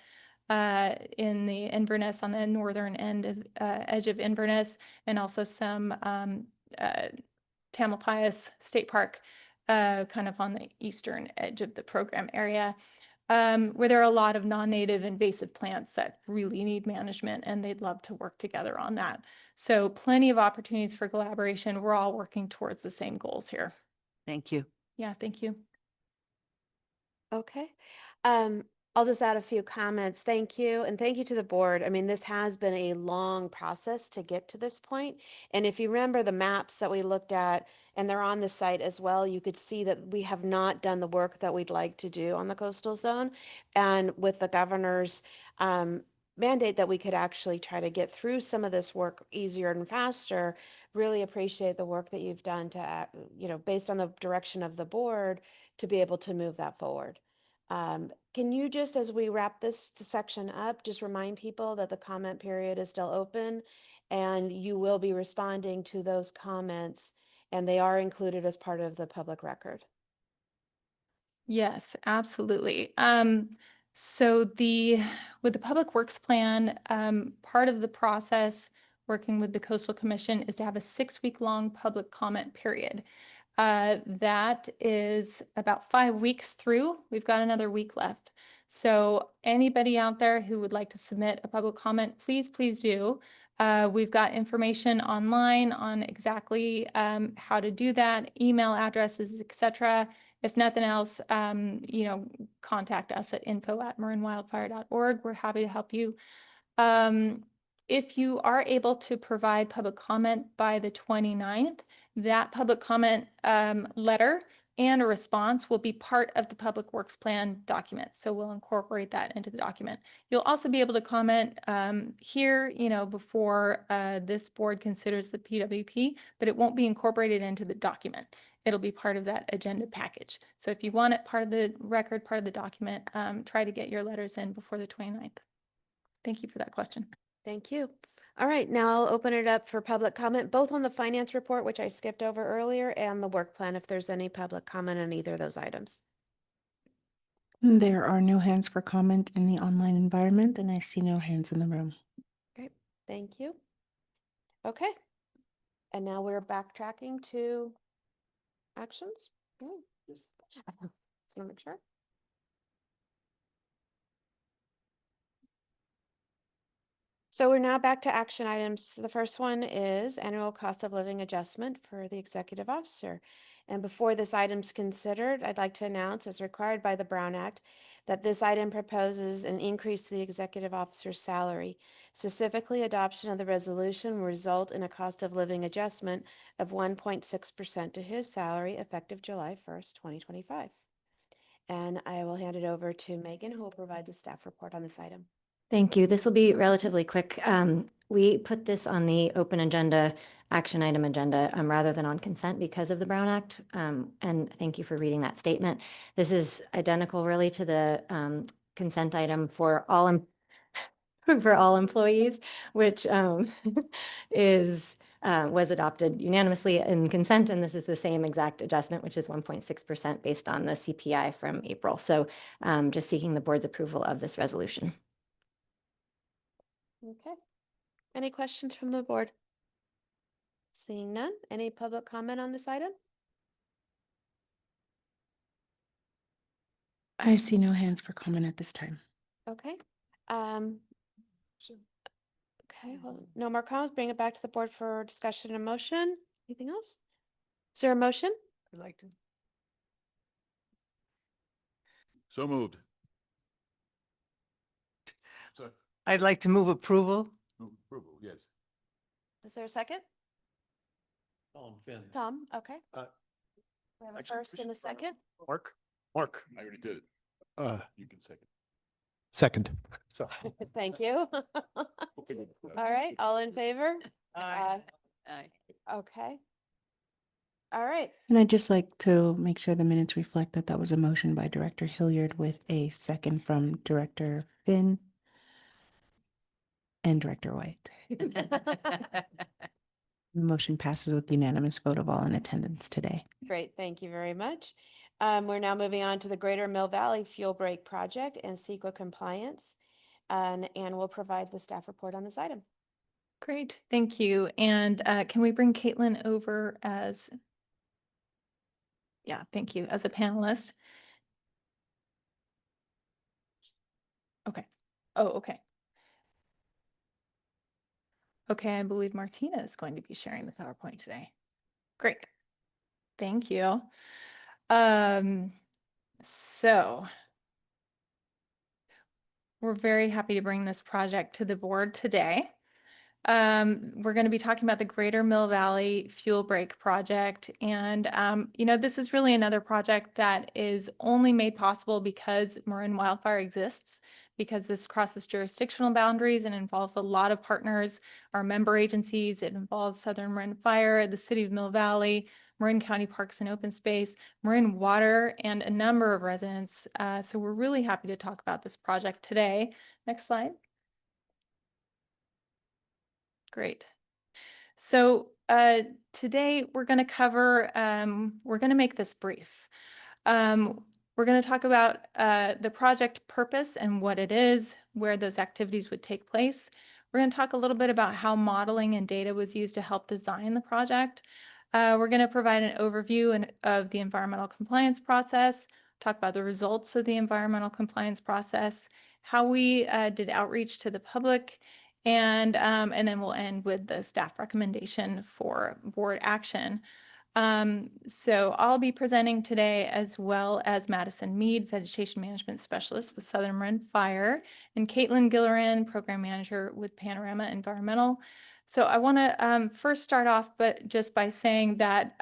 in the Inverness, on the northern end of edge of Inverness, and also some Tamalpais State Park, kind of on the eastern edge of the program area, where there are a lot of non-native invasive plants that really need management, and they'd love to work together on that. So plenty of opportunities for collaboration. We're all working towards the same goals here. Thank you. Yeah, thank you. Okay. I'll just add a few comments. Thank you. And thank you to the board. I mean, this has been a long process to get to this point. And if you remember the maps that we looked at, and they're on the site as well, you could see that we have not done the work that we'd like to do on the coastal zone. And with the governor's mandate that we could actually try to get through some of this work easier and faster, really appreciate the work that you've done to, based on the direction of the board, to be able to move that forward. Can you just, as we wrap this section up, just remind people that the comment period is still open and you will be responding to those comments, and they are included as part of the public record? Yes, absolutely. So with the Public Works Plan, part of the process working with the Coastal Commission is to have a 6-week-long public comment period. That is about 5 weeks through. We've got another week left. So anybody out there who would like to submit a public comment, please, please do. We've got information online on exactly how to do that, email addresses, etc. If nothing else, contact us at info@marinwildfire.org. We're happy to help you. If you are able to provide public comment by the 29th, that public comment letter and a response will be part of the Public Works Plan document. So we'll incorporate that into the document. You'll also be able to comment here, before this board considers the PWP, but it won't be incorporated into the document. It'll be part of that agenda package. So if you want it part of the record, part of the document, try to get your letters in before the 29th. Thank you for that question. Thank you. All right, now I'll open it up for public comment, both on the finance report, which I skipped over earlier, and the work plan, if there's any public comment on either of those items. There are no hands for comment in the online environment, and I see no hands in the room. Great, thank you. Okay, and now we're backtracking to actions. Just want to make sure. So we're now back to action items. The first one is annual cost of living adjustment for the executive officer. And before this item's considered, I'd like to announce, as required by the Brown Act, that this item proposes an increase to the executive officer's salary. Specifically, adoption of the resolution will result in a cost of living adjustment of 1.6% to his salary effective July 1st, 2025. And I will hand it over to Megan, who will provide the staff report on this item. Thank you. This will be relatively quick. We put this on the open agenda, action item agenda, rather than on consent because of the Brown Act. And thank you for reading that statement. This is identical really to the consent item for all employees, which was adopted unanimously in consent. And this is the same exact adjustment, which is 1.6% based on the CPI from April. So just seeking the board's approval of this resolution. Okay. Any questions from the board? Seeing none. Any public comment on this item? I see no hands for comment at this time. Okay. Okay, well, no more comments. Bring it back to the board for discussion and motion. Anything else? Is there a motion? I'd like to. So moved. I'd like to move approval. Move approval, yes. Is there a second? Tom, okay. We have a Actually, first and a second. Mark, I already did it. You can second. Second. Thank you. All right, all in favor? Aye. Okay. All right, And I'd just like to make sure the minutes reflect that that was a motion by Director Hilliard with a second from Director Finn and Director White. The motion passes with unanimous vote of all in attendance today. great. Thank you very much. We're now moving on to the Greater Mill Valley Fuel Break Project and CEQA compliance. And we'll provide the staff report on this item. Great, thank you. And can we bring Caitlin over as, yeah, thank you, as a panelist? Okay. Oh, okay. Okay, I believe Martina is going to be sharing the PowerPoint today. Great. Thank you. So we're very happy to bring this project to the board today. We're going to be talking about the Greater Mill Valley Fuel Break Project. And, this is really another project that is only made possible because Marin Wildfire exists, because this crosses jurisdictional boundaries and involves a lot of partners, our member agencies. It involves Southern Marin Fire, the City of Mill Valley, Marin County Parks and Open Space, Marin Water, and a number of residents. So we're really happy to talk about this project today. Next slide. Great. So today we're going to cover, we're going to make this brief. We're going to talk about the project purpose and what it is, where those activities would take place. We're going to talk a little bit about how modeling and data was used to help design the project. We're going to provide an overview of the environmental compliance process, talk about the results of the environmental compliance process, how we did outreach to the public, and then we'll end with the staff recommendation for board action. So I'll be presenting today, as well as Madison Mead, Vegetation Management Specialist with Southern Marin Fire, and Caitlin Gilleran, Program Manager with Panorama Environmental. So I want to first start off just by saying that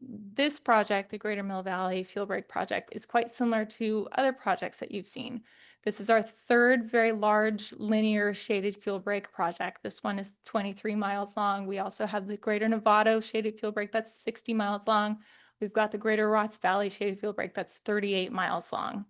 this project, the Greater Mill Valley Fuel Break Project, is quite similar to other projects that you've seen. This is our third very large linear shaded fuel break project. This one is 23 miles long. We also have the Greater Novato shaded fuel break that's 60 miles long. We've got the Greater Ross Valley shaded fuel break that's 38 miles long.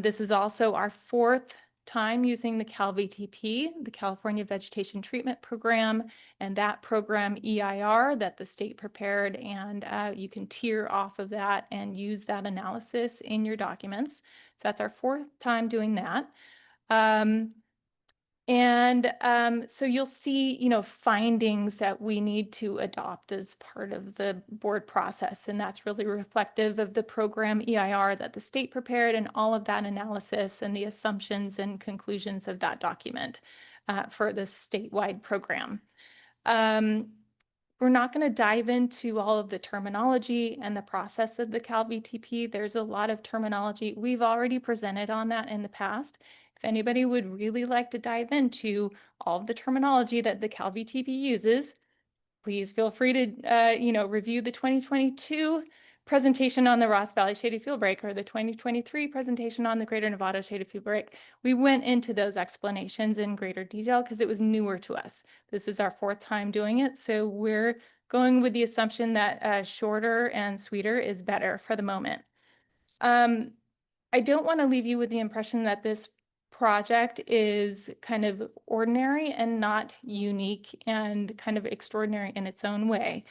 This is also our fourth time using the CalVTP, the California Vegetation Treatment Program, and that program EIR that the state prepared, and you can tier off of that and use that analysis in your documents. So that's our fourth time doing that. So you'll see, findings that we need to adopt as part of the board process. And that's really reflective of the program EIR that the state prepared and all of that analysis and the assumptions and conclusions of that document for the statewide program. We're not going to dive into all of the terminology and the process of the CalVTP. There's a lot of terminology. We've already presented on that in the past. If anybody would really like to dive into all of the terminology that the CalVTP uses, please feel free to, review the 2022 presentation on the Ross Valley Shaded Fuel Break or the 2023 presentation on the Greater Novato Shaded Fuel Break. We went into those explanations in greater detail because it was newer to us. This is our fourth time doing it, so we're going with the assumption that shorter and sweeter is better for the moment. I don't want to leave you with the impression that this project is kind of ordinary and not unique and kind of extraordinary in its own way.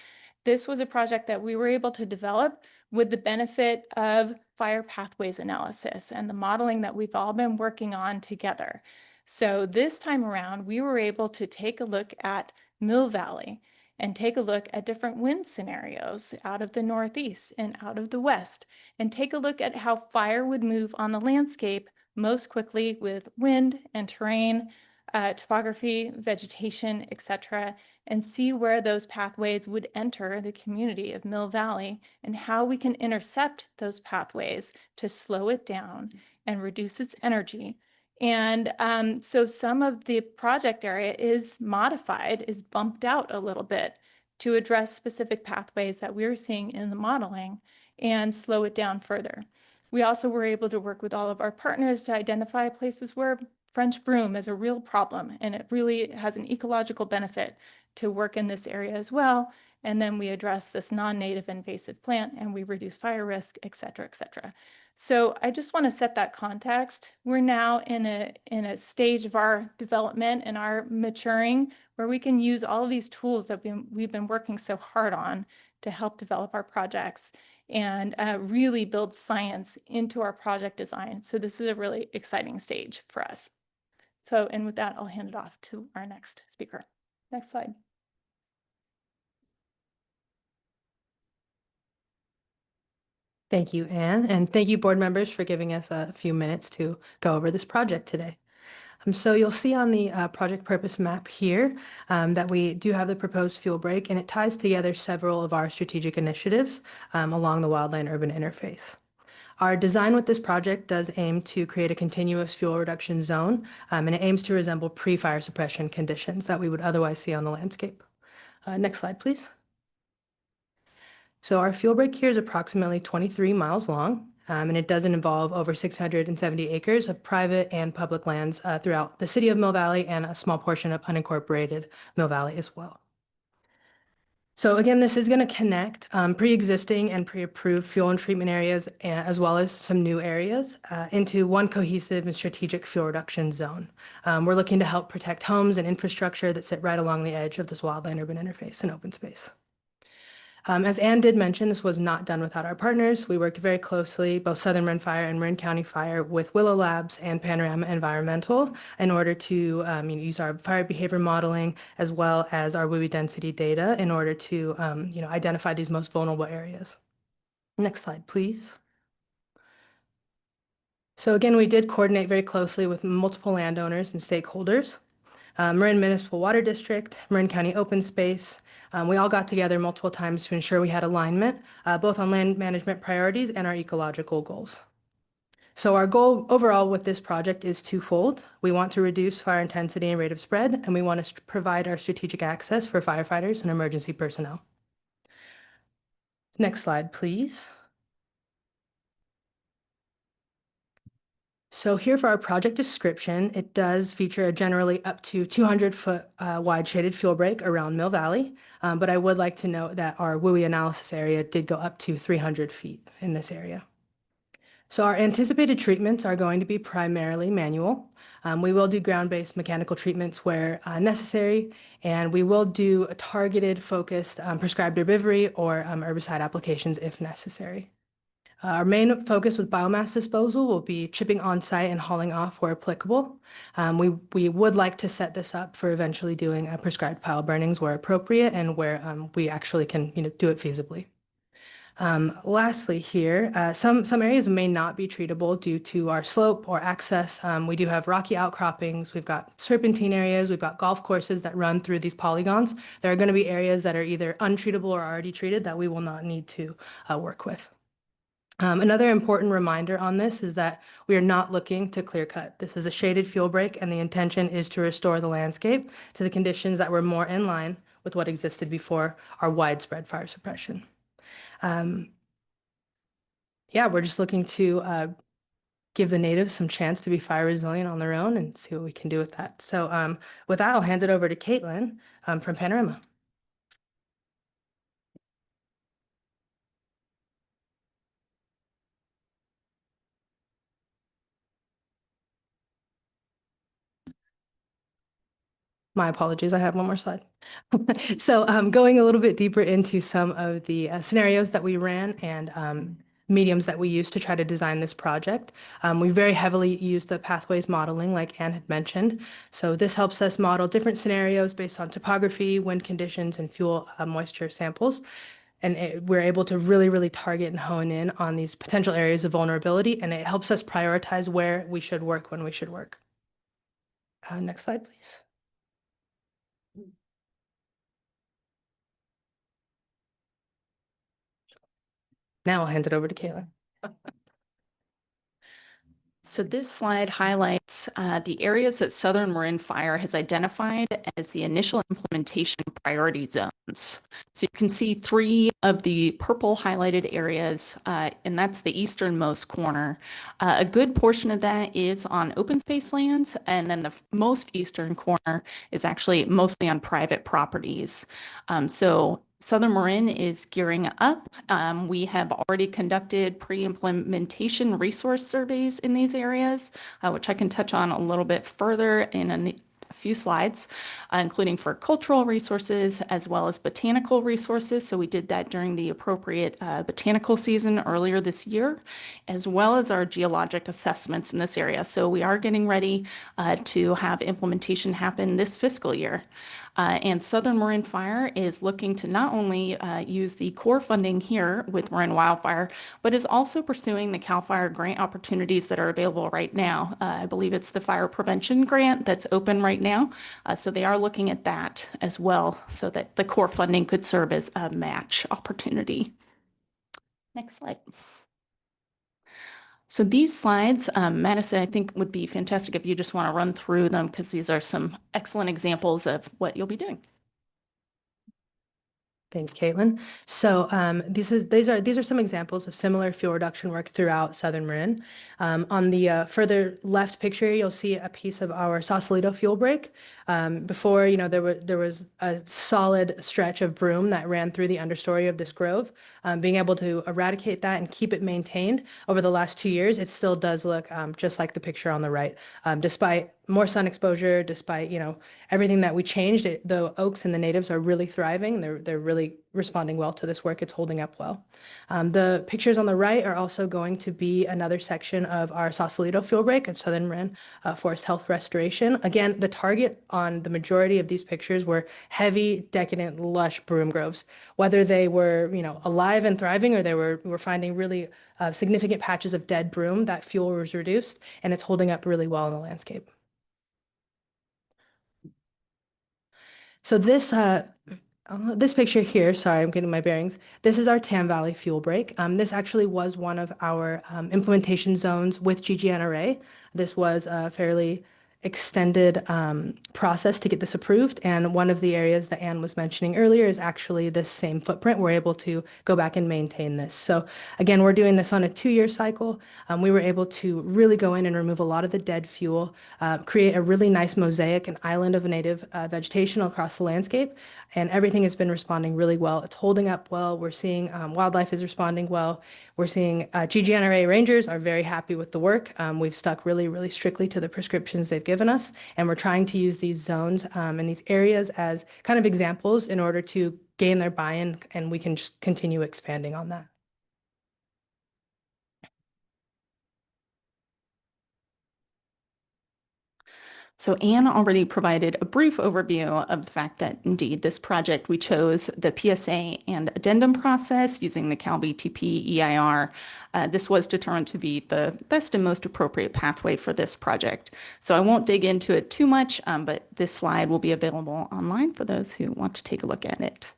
This was a project that we were able to develop with the benefit of fire pathways analysis and the modeling that we've all been working on together. So this time around, we were able to take a look at Mill Valley and take a look at different wind scenarios out of the northeast and out of the west, and take a look at how fire would move on the landscape most quickly with wind and terrain, topography, vegetation, etc., and see where those pathways would enter the community of Mill Valley and how we can intercept those pathways to slow it down and reduce its energy. And so some of the project area is modified, is bumped out a little bit to address specific pathways that we're seeing in the modeling and slow it down further. We also were able to work with all of our partners to identify places where French broom is a real problem, and it really has an ecological benefit to work in this area as well. And then we address this non-native invasive plant, and we reduce fire risk, et cetera, et cetera. So I just want to set that context. We're now in a stage of our development and our maturing where we can use all of these tools that we've been working so hard on to help develop our projects and really build science into our project design. So this is a really exciting stage for us. So, and with that, I'll hand it off to our next speaker. Next slide. Thank you, Anne, and thank you, board members, for giving us a few minutes to go over this project today. So you'll see on the project purpose map here that we do have the proposed fuel break, and it ties together several of our strategic initiatives along the wildland-urban interface. Our design with this project does aim to create a continuous fuel reduction zone, and it aims to resemble pre-fire suppression conditions that we would otherwise see on the landscape. Next slide, please. So our fuel break here is approximately 23 miles long, and it doesn't involve over 670 acres of private and public lands throughout the city of Mill Valley and a small portion of unincorporated Mill Valley as well. So again, this is going to connect pre-existing and pre-approved fuel and treatment areas, as well as some new areas, into one cohesive and strategic fuel reduction zone. We're looking to help protect homes and infrastructure that sit right along the edge of this wildland-urban interface and open space. As Anne did mention, this was not done without our partners. We worked very closely, both Southern Marin Fire and Marin County Fire, with Willow Labs and Panorama Environmental in order to use our fire behavior modeling as well as our WUI density data in order to identify these most vulnerable areas. Next slide, please. So again, we did coordinate very closely with multiple landowners and stakeholders. Marin Municipal Water District, Marin County Open Space. We all got together multiple times to ensure we had alignment, both on land management priorities and our ecological goals. So our goal overall with this project is twofold. We want to reduce fire intensity and rate of spread, and we want to provide our strategic access for firefighters and emergency personnel. Next slide, please. So here for our project description, it does feature a generally up to 200-foot wide shaded fuel break around Mill Valley, but I would like to note that our WUI analysis area did go up to 300 feet in this area. So our anticipated treatments are going to be primarily manual. We will do ground-based mechanical treatments where necessary, and we will do a targeted, focused prescribed herbivory or herbicide applications if necessary. Our main focus with biomass disposal will be chipping on site and hauling off where applicable. We would like to set this up for eventually doing prescribed pile burnings where appropriate and where we actually can do it feasibly. Lastly here, some areas may not be treatable due to our slope or access. We do have rocky outcroppings, we've got serpentine areas, we've got golf courses that run through these polygons. There are going to be areas that are either untreatable or already treated that we will not need to work with. Another important reminder on this is that we are not looking to clear cut. This is a shaded fuel break, and the intention is to restore the landscape to the conditions that were more in line with what existed before our widespread fire suppression. Yeah, we're just looking to give the natives some chance to be fire resilient on their own and see what we can do with that. So with that, I'll hand it over to Caitlin from Panorama. My apologies, I have one more slide. So going a little bit deeper into some of the scenarios that we ran and mediums that we use to try to design this project. We very heavily use the pathways modeling, like Anne had mentioned. So this helps us model different scenarios based on topography, wind conditions, and fuel moisture samples. And we're able to really target and hone in on these potential areas of vulnerability, and it helps us prioritize where we should work when we should work. Next slide, please. Now I'll hand it over to Kayla. So this slide highlights the areas that Southern Marin Fire has identified as the initial implementation priority zones. So you can see 3 of the purple highlighted areas, and that's the easternmost corner. A good portion of that is on open space lands, and then the most eastern corner is actually mostly on private properties. So Southern Marin is gearing up. We have already conducted pre-implementation resource surveys in these areas, which I can touch on a little bit further in a few slides, including for cultural resources as well as botanical resources. So we did that during the appropriate botanical season earlier this year, as well as our geologic assessments in this area. So we are getting ready to have implementation happen this fiscal year. And Southern Marin Fire is looking to not only use the core funding here with Marin Wildfire, but is also pursuing the CAL FIRE grant opportunities that are available right now. I believe it's the fire prevention grant that's open right now. So they are looking at that as well, so that the core funding could serve as a match opportunity. Next slide. So these slides, Madison, I think would be fantastic if you just want to run through them, because these are some excellent examples of what you'll be doing. Thanks, Caitlin. So these are some examples of similar fuel reduction work throughout Southern Marin. On the further left picture, you'll see a piece of our Sausalito fuel break. Before, there was a solid stretch of broom that ran through the understory of this grove. Being able to eradicate that and keep it maintained over the last 2 years, it still does look just like the picture on the right. Despite more sun exposure, despite everything that we changed, the oaks and the natives are really thriving. They're really responding well to this work. It's holding up well. The pictures on the right are also going to be another section of our Sausalito fuel break at Southern Marin Forest Health Restoration. Again, the target on the majority of these pictures were heavy, decadent, lush broom groves. Whether they were alive and thriving, or we're finding really significant patches of dead broom, that fuel was reduced, and it's holding up really well in the landscape. So this picture here, sorry, I'm getting my bearings. This is our Tam Valley fuel break. This actually was one of our implementation zones with GGNRA. This was a fairly extended process to get this approved. And one of the areas that Anne was mentioning earlier is actually this same footprint. We're able to go back and maintain this. So again, we're doing this on a 2-year cycle. We were able to really go in and remove a lot of the dead fuel, create a really nice mosaic, an island of native vegetation across the landscape. And everything has been responding really well. It's holding up well. We're seeing wildlife is responding well. We're seeing GGNRA rangers are very happy with the work. We've stuck really strictly to the prescriptions they've given us. And we're trying to use these zones and these areas as kind of examples in order to gain their buy-in, and we can just continue expanding on that. So Anne already provided a brief overview of the fact that indeed this project, we chose the PSA and addendum process using the CalBTP EIR. This was determined to be the best and most appropriate pathway for this project. So I won't dig into it too much, but this slide will be available online for those who want to take a look at it.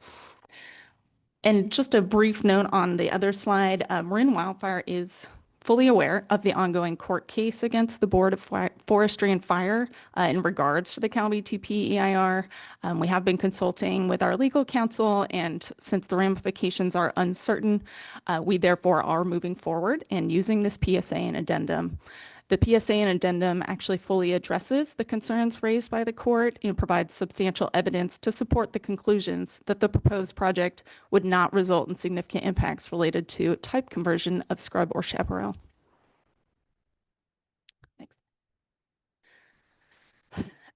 And just a brief note on the other slide, Marin Wildfire is fully aware of the ongoing court case against the Board of Forestry and Fire in regards to the CalBTP EIR. We have been consulting with our legal counsel, and since the ramifications are uncertain, we therefore are moving forward and using this PSA and addendum. The PSA and addendum actually fully addresses the concerns raised by the court and provides substantial evidence to support the conclusions that the proposed project would not result in significant impacts related to type conversion of scrub or chaparral. Next.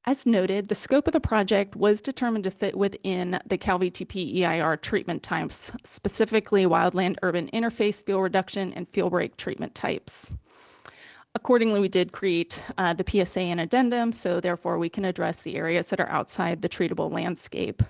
As noted, the scope of the project was determined to fit within the CalVTP EIR treatment types, specifically wildland-urban interface fuel reduction and fuel break treatment types. Accordingly, we did create the PSA and addendum, so therefore we can address the areas that are outside the treatable landscape.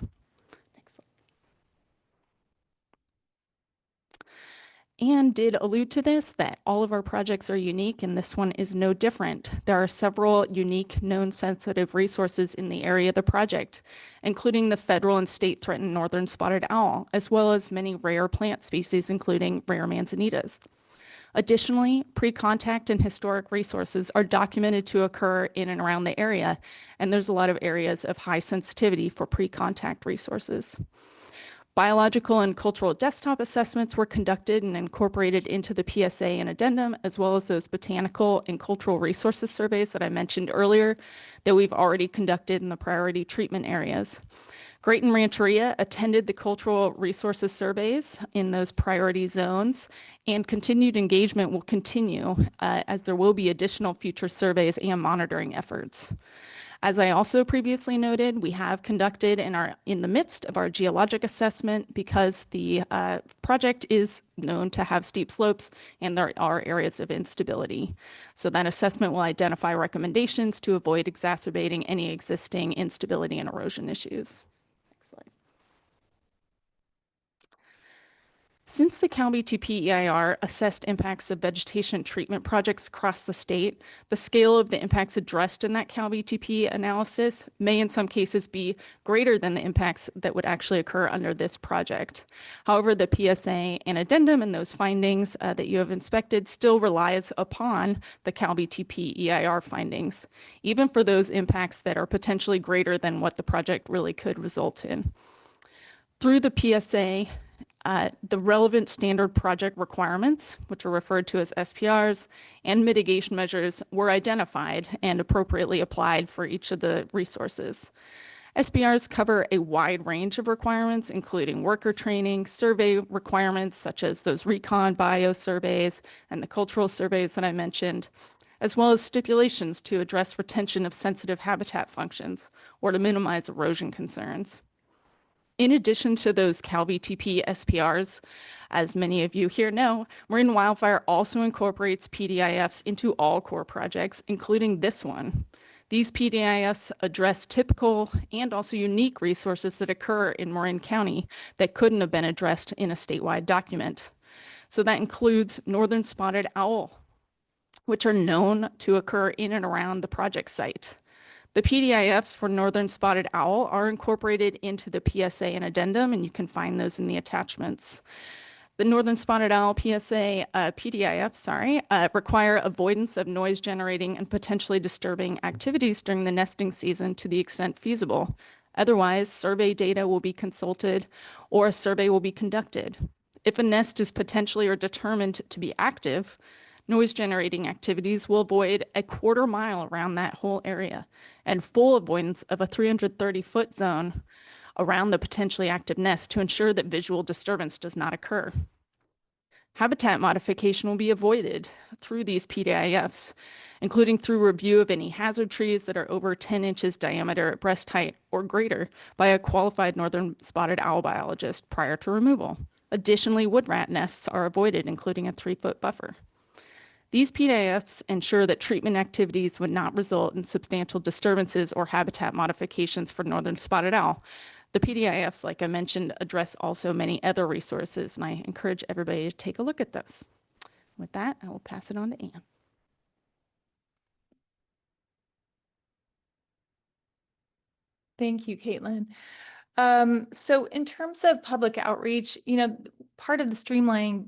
And did allude to this, that all of our projects are unique and this one is no different. There are several unique known sensitive resources in the area of the project, including the federal and state threatened northern spotted owl, as well as many rare plant species, including rare manzanitas. Additionally, pre-contact and historic resources are documented to occur in and around the area, and there's a lot of areas of high sensitivity for pre-contact resources. Biological and cultural desktop assessments were conducted and incorporated into the PSA and addendum, as well as those botanical and cultural resources surveys that I mentioned earlier that we've already conducted in the priority treatment areas. Grayton Rancheria attended the cultural resources surveys in those priority zones, and continued engagement will continue as there will be additional future surveys and monitoring efforts. As I also previously noted, we have conducted and are in the midst of our geologic assessment because the project is known to have steep slopes and there are areas of instability. So that assessment will identify recommendations to avoid exacerbating any existing instability and erosion issues. Next slide. Since the CalVTP EIR assessed impacts of vegetation treatment projects across the state, the scale of the impacts addressed in that CalVTP analysis may in some cases be greater than the impacts that would actually occur under this project. However, the PSA and addendum and those findings that you have inspected still relies upon the CalVTP EIR findings, even for those impacts that are potentially greater than what the project really could result in. Through the PSA, the relevant standard project requirements, which are referred to as SPRs, and mitigation measures were identified and appropriately applied for each of the resources. SPRs cover a wide range of requirements, including worker training, survey requirements, such as those recon bio surveys and the cultural surveys that I mentioned, as well as stipulations to address retention of sensitive habitat functions or to minimize erosion concerns. In addition to those CalVTP SPRs, as many of you here know, Marin Wildfire also incorporates PDIFs into all core projects, including this one. These PDIFs address typical and also unique resources that occur in Marin County that couldn't have been addressed in a statewide document. So that includes northern spotted owl, which are known to occur in and around the project site. The PDIFs for northern spotted owl are incorporated into the PSA and addendum, and you can find those in the attachments. The northern spotted owl PDIF, require avoidance of noise generating and potentially disturbing activities during the nesting season to the extent feasible. Otherwise, survey data will be consulted or a survey will be conducted. If a nest is potentially or determined to be active, noise generating activities will avoid a quarter mile around that whole area and full avoidance of a 330-foot zone around the potentially active nest to ensure that visual disturbance does not occur. Habitat modification will be avoided through these PDIFs, including through review of any hazard trees that are over 10 inches diameter at breast height or greater by a qualified northern spotted owl biologist prior to removal. Additionally, wood rat nests are avoided, including a 3-foot buffer. These PDIFs ensure that treatment activities would not result in substantial disturbances or habitat modifications for northern spotted owl. The PDIFs, like I mentioned, address also many other resources, and I encourage everybody to take a look at those. With that, I will pass it on to Anne. Thank you, Caitlin. So in terms of public outreach, part of the streamlining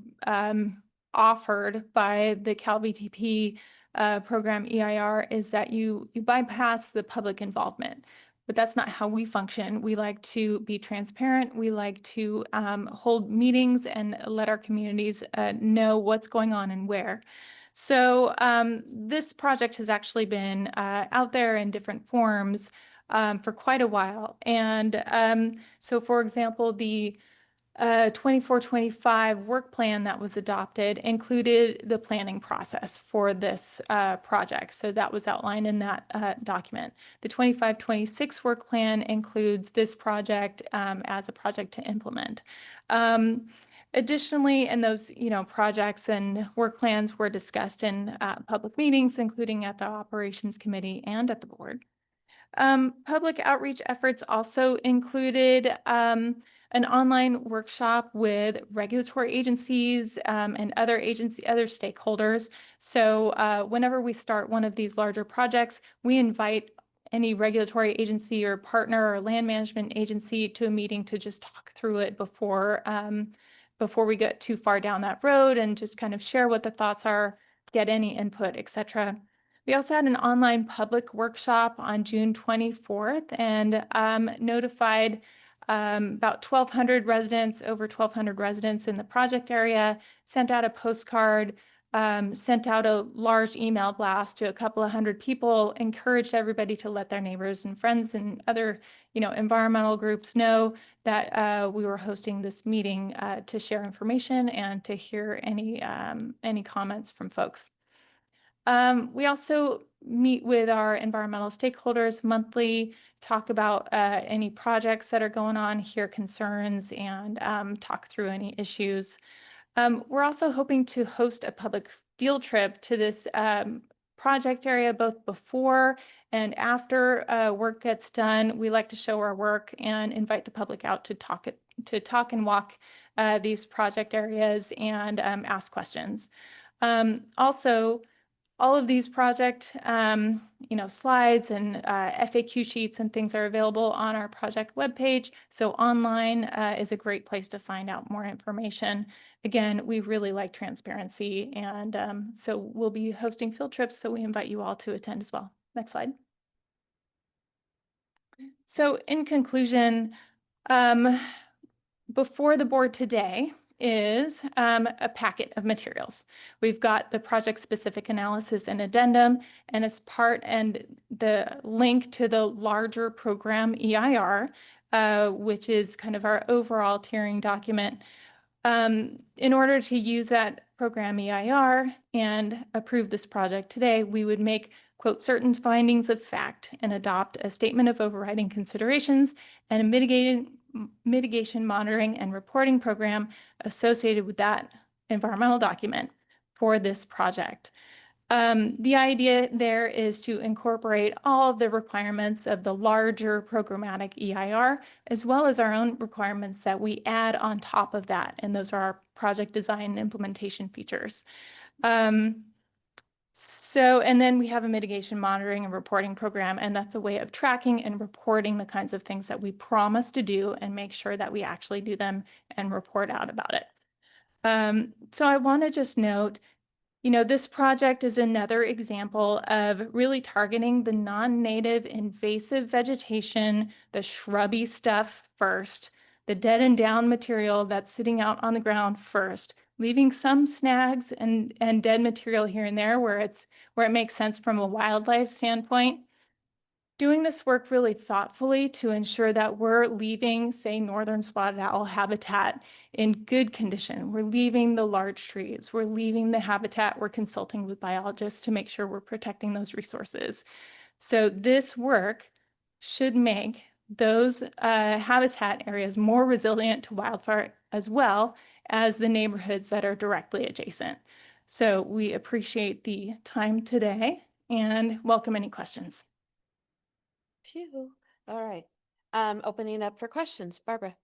offered by the CalVTP program EIR is that you bypass the public involvement, but that's not how we function. We like to be transparent. We like to hold meetings and let our communities know what's going on and where. So this project has actually been out there in different forms for quite a while. And so, for example, the 24-25 work plan that was adopted included the planning process for this project. So that was outlined in that document. The 25-26 work plan includes this project as a project to implement. Additionally, and those, projects and work plans were discussed in public meetings, including at the operations committee and at the board. Public outreach efforts also included an online workshop with regulatory agencies and other stakeholders. So whenever we start one of these larger projects, we invite any regulatory agency or partner or land management agency to a meeting to just talk through it before we get too far down that road, and just kind of share what the thoughts are, get any input, etc. We also had an online public workshop on June 24th and notified about 1,200 residents, over 1,200 residents in the project area, sent out a postcard, sent out a large email blast to a couple of hundred people, encouraged everybody to let their neighbors and friends and other, environmental groups know that we were hosting this meeting to share information and to hear any comments from folks. We also meet with our environmental stakeholders monthly, talk about any projects that are going on, hear concerns, and talk through any issues. We're also hoping to host a public field trip to this project area both before and after work gets done. We like to show our work and invite the public out to talk and walk these project areas and ask questions. Also, all of these project, slides and FAQ sheets and things are available on our project webpage. So online is a great place to find out more information. Again, we really like transparency, and so we'll be hosting field trips, so we invite you all to attend as well. Next slide. So in conclusion, before the board today is a packet of materials. We've got the project-specific analysis and addendum, and as part and the link to the larger program EIR, which is kind of our overall tiering document. In order to use that program EIR and approve this project today, we would make, quote, certain findings of fact and adopt a statement of overriding considerations and a mitigation monitoring and reporting program associated with that environmental document for this project. The idea there is to incorporate all of the requirements of the larger programmatic EIR, as well as our own requirements that we add on top of that. And those are our project design and implementation features. And then we have a mitigation monitoring and reporting program, and that's a way of tracking and reporting the kinds of things that we promise to do and make sure that we actually do them and report out about it. So I want to just note, this project is another example of really targeting the non-native invasive vegetation, the shrubby stuff first, the dead and down material that's sitting out on the ground first, leaving some snags and dead material here and there where it makes sense from a wildlife standpoint. Doing this work really thoughtfully to ensure that we're leaving, say, northern spotted owl habitat in good condition. We're leaving the large trees. We're leaving the habitat. We're consulting with biologists to make sure we're protecting those resources. So this work should make those habitat areas more resilient to wildfire, as well as the neighborhoods that are directly adjacent. So we appreciate the time today and welcome any questions. Phew. All right. Opening up for questions. Barbara.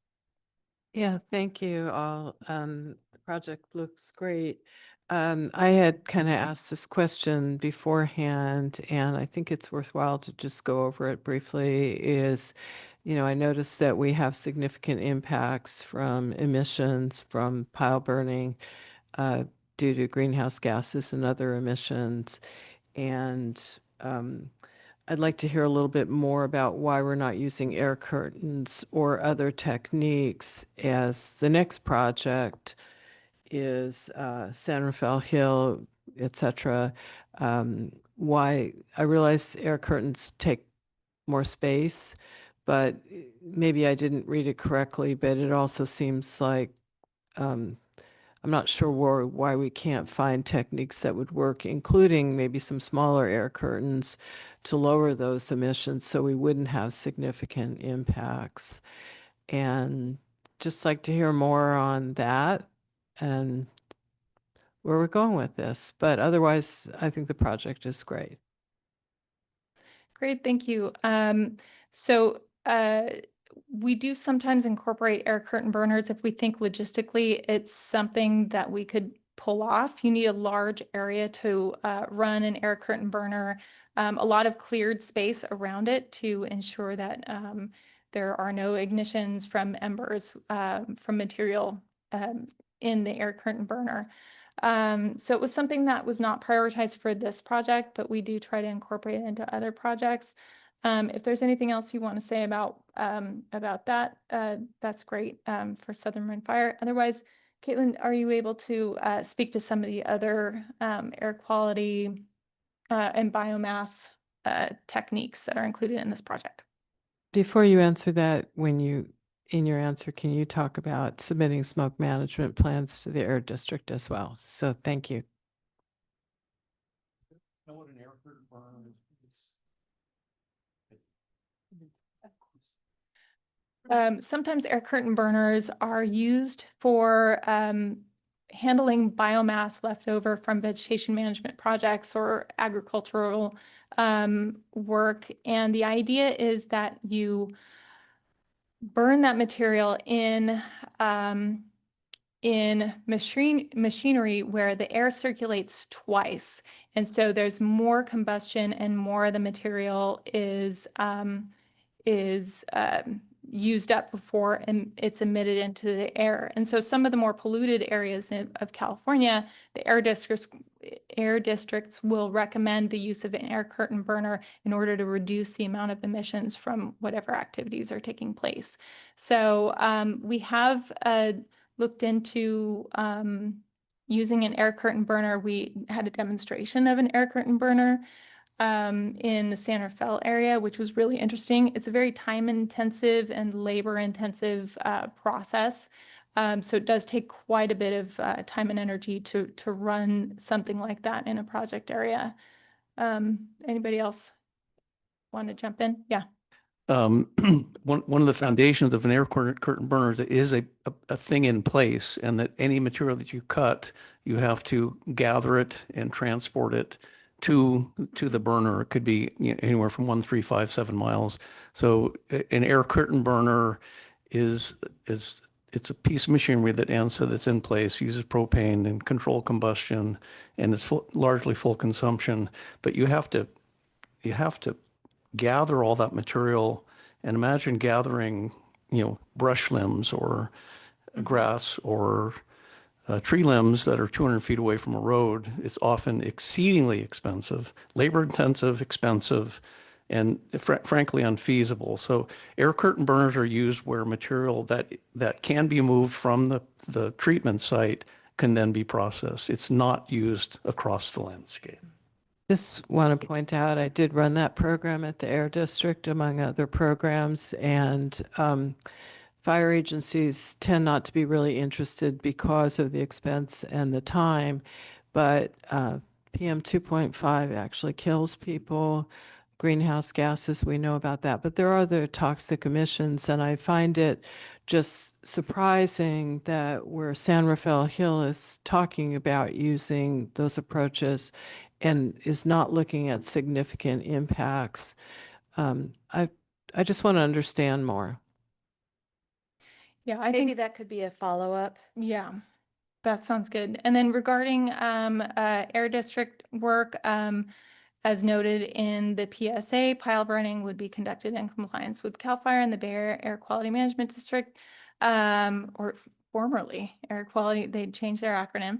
Yeah, thank you all. The project looks great. I had kind of asked this question beforehand, and I think it's worthwhile to just go over it briefly. I noticed that we have significant impacts from emissions from pile burning due to greenhouse gases and other emissions. And I'd like to hear a little bit more about why we're not using air curtains or other techniques, as the next project is San Rafael Hill, etc. Why I realize air curtains take more space, but maybe I didn't read it correctly, but it also seems like I'm not sure why we can't find techniques that would work, including maybe some smaller air curtains to lower those emissions so we wouldn't have significant impacts. And just like to hear more on that and where we're going with this. But otherwise, I think the project is great. Great, thank you. So we do sometimes incorporate air curtain burners if we think logistically it's something that we could pull off. You need a large area to run an air curtain burner, a lot of cleared space around it to ensure that there are no ignitions from embers from material in the air curtain burner. So it was something that was not prioritized for this project, but we do try to incorporate it into other projects. If there's anything else you want to say about that, that's great for Southern Marin Fire. Otherwise, Caitlin, are you able to speak to some of the other air quality and biomass techniques that are included in this project? Before you answer that, in your answer, can you talk about submitting smoke management plans to the air district as well? So thank you. Know what an air curtain burner is? Sometimes air curtain burners are used for handling biomass left over from vegetation management projects or agricultural work. And the idea is that you burn that material in machinery where the air circulates twice. And so there's more combustion and more of the material is used up before it's emitted into the air. And so some of the more polluted areas of California, the air districts will recommend the use of an air curtain burner in order to reduce the amount of emissions from whatever activities are taking place. So we have looked into using an air curtain burner. We had a demonstration of an air curtain burner in the San Rafael area, which was really interesting. It's a very time-intensive and labor-intensive process. So it does take quite a bit of time and energy to run something like that in a project area. Anybody else want to jump in? Yeah. One of the foundations of an air curtain burner is a thing in place, and that any material that you cut, you have to gather it and transport it to the burner. It could be anywhere from 1, 3, 5, 7 miles. So an air curtain burner it's a piece of machinery that ANSA that's in place, uses propane and control combustion, and it's largely full consumption. But you have to gather all that material, and imagine gathering, brush limbs or grass or tree limbs that are 200 feet away from a road. It's often exceedingly expensive, labor intensive, expensive, and frankly unfeasible. So air curtain burners are used where material that can be moved from the treatment site can then be processed. It's not used across the landscape. Just want to point out, I did run that program at the Air District, among other programs, and fire agencies tend not to be really interested because of the expense and the time, but PM 2.5 actually kills people. Greenhouse gases, we know about that, but there are other toxic emissions, and I find it just surprising that where San Rafael Hill is talking about using those approaches and is not looking at significant impacts. I just want to understand more. Yeah, I Maybe think that could be a follow-up. yeah, that sounds good. And then regarding air district work, as noted in the PSA, pile burning would be conducted in compliance with CAL FIRE and the Bay Area Air Quality Management District, or formerly Air Quality, they changed their acronym,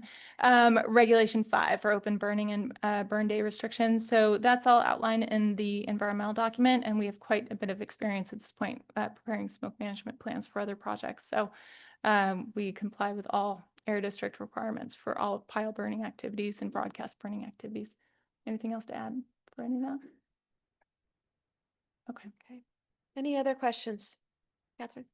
Regulation 5 for open burning and burn day restrictions. So that's all outlined in the environmental document, and we have quite a bit of experience at this point preparing smoke management plans for other projects. So we comply with all air district requirements for all pile burning activities and broadcast burning activities. Anything else to add for any of that? Okay. Any other questions? Catherine?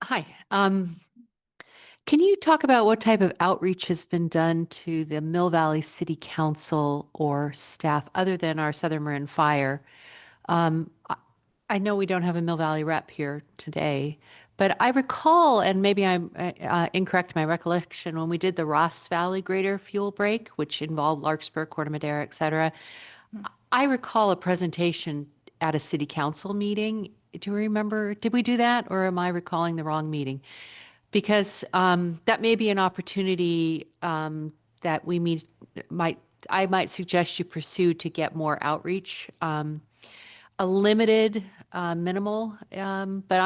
Hi. Can you talk about what type of outreach has been done to the Mill Valley City Council or staff other than our Southern Marin Fire? I know we don't have a Mill Valley rep here today, but I recall, and maybe I'm incorrect in my recollection, when we did the Ross Valley Greater Fuel Break, which involved Larkspur, Corte Madera, et cetera, I recall a presentation at a city council meeting. Do you remember? Did we do that, or am I recalling the wrong meeting? Because that may be an opportunity that we I might suggest you pursue to get more outreach. A limited, minimal, but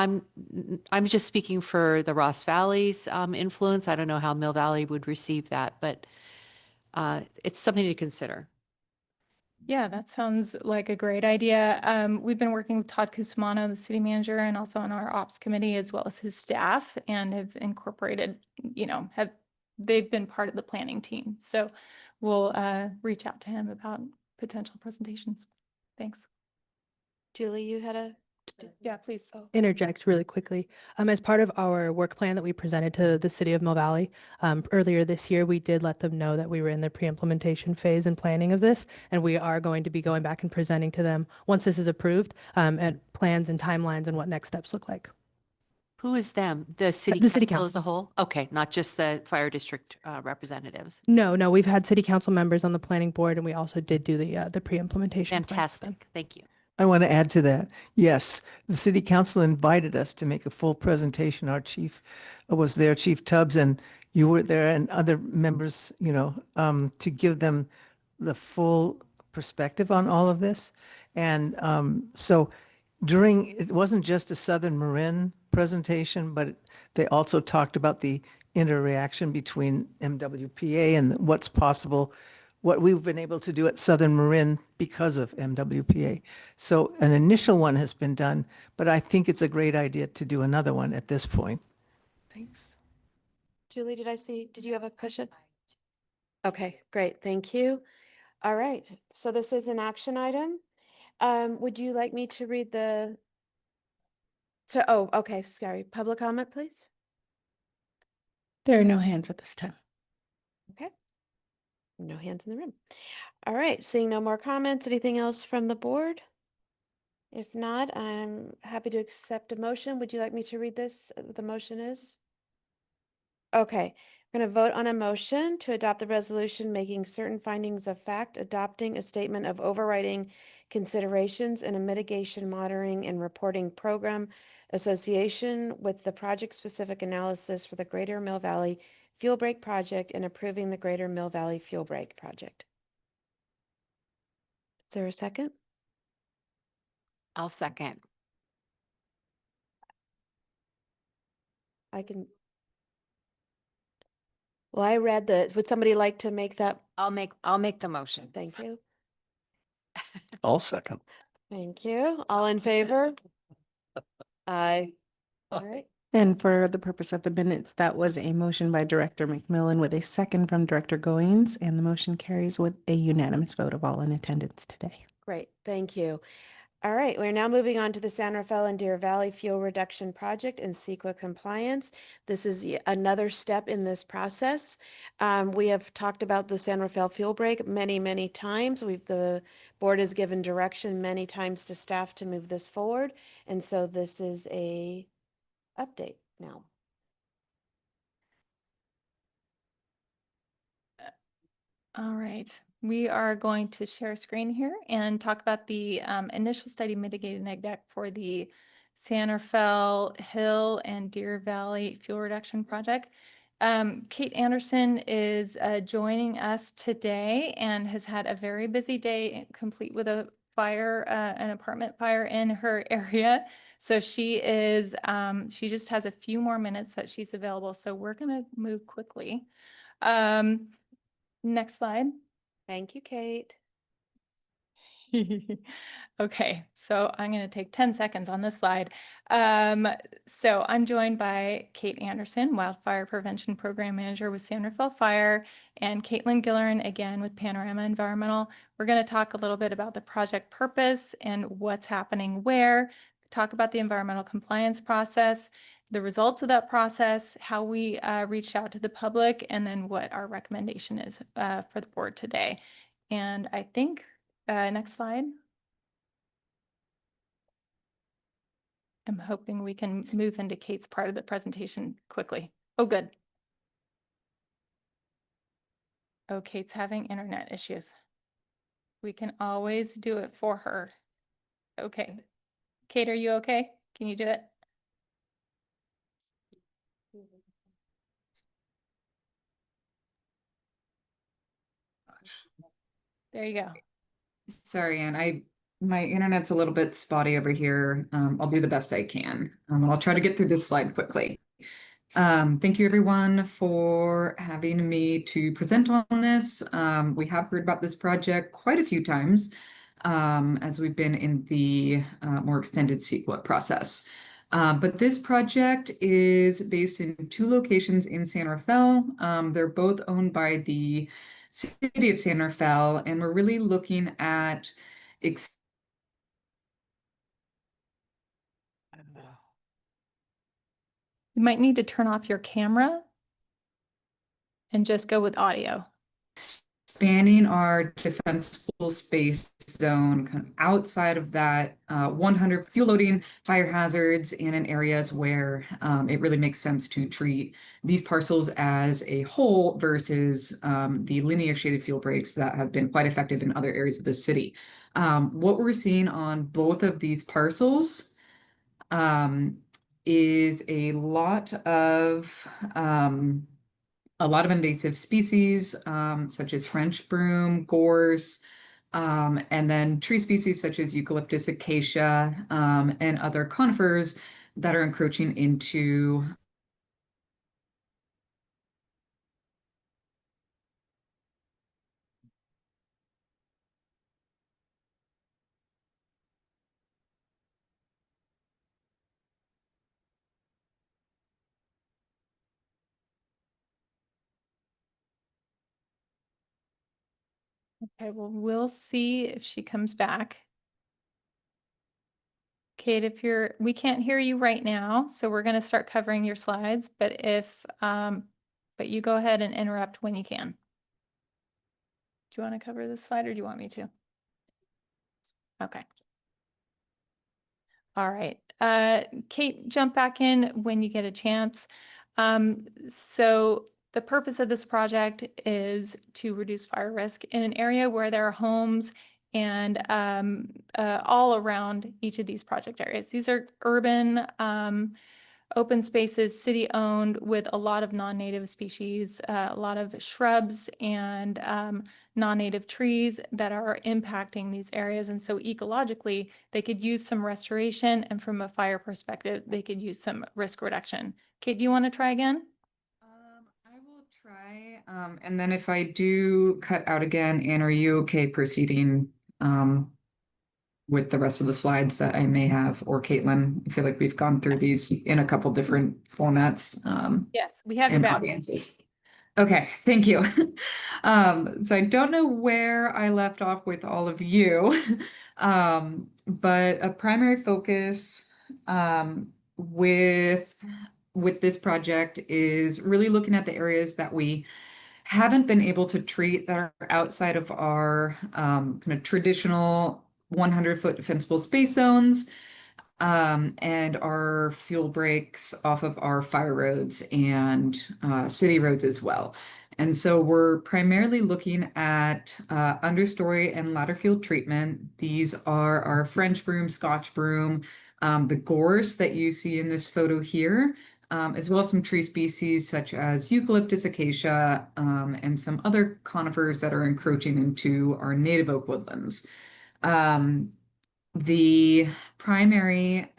I'm just speaking for the Ross Valley's influence. I don't know how Mill Valley would receive that, but it's something to consider. Yeah, that sounds like a great idea. We've been working with Todd Cusumano, the city manager, and also on our ops committee, as well as his staff, and have incorporated, they've been part of the planning team. So we'll reach out to him about potential presentations. Thanks. Julie, you had a, Yeah, please. Oh. Interject really quickly. As part of our work plan that we presented to the city of Mill Valley, earlier this year, we did let them know that we were in the pre-implementation phase and planning of this, and we are going to be going back and presenting to them once this is approved, at plans and timelines and what next steps look like. Who is them? The city The city council as a council. whole? Okay, not just the fire district representatives. No, we've had city council members on the planning board, and we also did do the pre-implementation. plan with them. Fantastic. Thank you. I want to add to that. Yes, the city council invited us to make a full presentation. Our chief was there, Chief Tubbs, and you were there, and other members, to give them the full perspective on all of this. And so it wasn't just a Southern Marin presentation, but they also talked about the interaction between MWPA and what's possible, what we've been able to do at Southern Marin because of MWPA. So an initial one has been done, but I think it's a great idea to do another one at this point. thanks. Julie, did you have a question? Okay, great. Thank you. All right. So this is an action item. Would you like me to read okay, sorry. Public comment, please. There are no hands at this time. Okay. No hands in the room. All right, seeing no more comments, anything else from the board? If not, I'm happy to accept a motion. Would you like me to read this? The motion is? Okay, we're going to vote on a motion to adopt the resolution making certain findings of fact, adopting a statement of overriding considerations and a mitigation monitoring and reporting program association with the project-specific analysis for the Greater Mill Valley Fuel Break Project and approving the Greater Mill Valley Fuel Break Project. Is there a second? I'll second. I can. Well, I read would somebody like to make that? I'll make the motion. Thank you. I'll second. Thank you. All in favor? Aye. All right. And for the purpose of the minutes, that was a motion by Director McMillan with a second from Director Goins, and the motion carries with a unanimous vote of all in attendance today. Great. Thank you. All right, we're now moving on to the San Rafael and Deer Valley Fuel Reduction Project and CEQA compliance. This is another step in this process. We have talked about the San Rafael fuel break many, many times. The board has given direction many times to staff to move this forward. And so this is a update now. All right, we are going to share a screen here and talk about the initial study mitigated neg deck for the San Rafael Hill and Deer Valley Fuel Reduction Project. Kate Anderson is joining us today and has had a very busy day, complete with a fire, an apartment fire in her area. So she just has a few more minutes that she's available. So we're gonna move quickly. Next slide. Thank you, Kate. Okay, so I'm going to take 10 seconds on this slide. So I'm joined by Kate Anderson, Wildfire Prevention Program Manager with San Rafael Fire, and Caitlin Gillerin, again with Panorama Environmental. We're going to talk a little bit about the project purpose and what's happening where, talk about the environmental compliance process, the results of that process, how we reached out to the public, and then what our recommendation is for the board today. And I think, next slide. I'm hoping we can move into Kate's part of the presentation quickly. Oh, good. Oh, Kate's having internet issues. We can always do it for her. Okay. Kate, are you okay? Can you do it? There you go. Sorry, Ann. My internet's a little bit spotty over here. I'll do the best I can. I'll try to get through this slide quickly. Thank you everyone for having me to present on this. We have heard about this project quite a few times as we've been in the more extended CEQA process. But this project is based in 2 locations in San Rafael. They're both owned by the City of San Rafael, and we're really looking at You might need to turn off your camera and just go with audio. expanding our defensible space zone kind of outside of that 100 fuel loading, fire hazards, and in areas where it really makes sense to treat these parcels as a whole versus the linear shaded fuel breaks that have been quite effective in other areas of the city. What we're seeing on both of these parcels is a lot of invasive species, such as French broom, gorse, and then tree species such as eucalyptus, acacia, and other conifers that are encroaching into Okay, well, we'll see if she comes back. Kate, we can't hear you right now, so we're going to start covering your slides, but but you go ahead and interrupt when you can. Do you want to cover this slide or do you want me to? Okay. All right. Kate, jump back in when you get a chance. So the purpose of this project is to reduce fire risk in an area where there are homes and all around each of these project areas. These are urban open spaces, city-owned, with a lot of non-native species, a lot of shrubs and non-native trees that are impacting these areas. And so ecologically, they could use some restoration, and from a fire perspective, they could use some risk reduction. Kate, do you want to try again? I will try, and then if I do cut out again, Anne, are you okay proceeding with the rest of the slides that I may have, or Caitlin? I feel like we've gone through these in a couple different formats. Yes, we have your and back. audiences. Okay, thank you. So I don't know where I left off with all of you, but a primary focus with this project is really looking at the areas that we haven't been able to treat that are outside of our kind of traditional 100-foot defensible space zones, and our fuel breaks off of our fire roads and city roads as well. And so we're primarily looking at understory and ladder field treatment. These are our French broom, Scotch broom, the gorse that you see in this photo here, as well as some tree species such as eucalyptus, acacia, and some other conifers that are encroaching into our native oak woodlands. The primary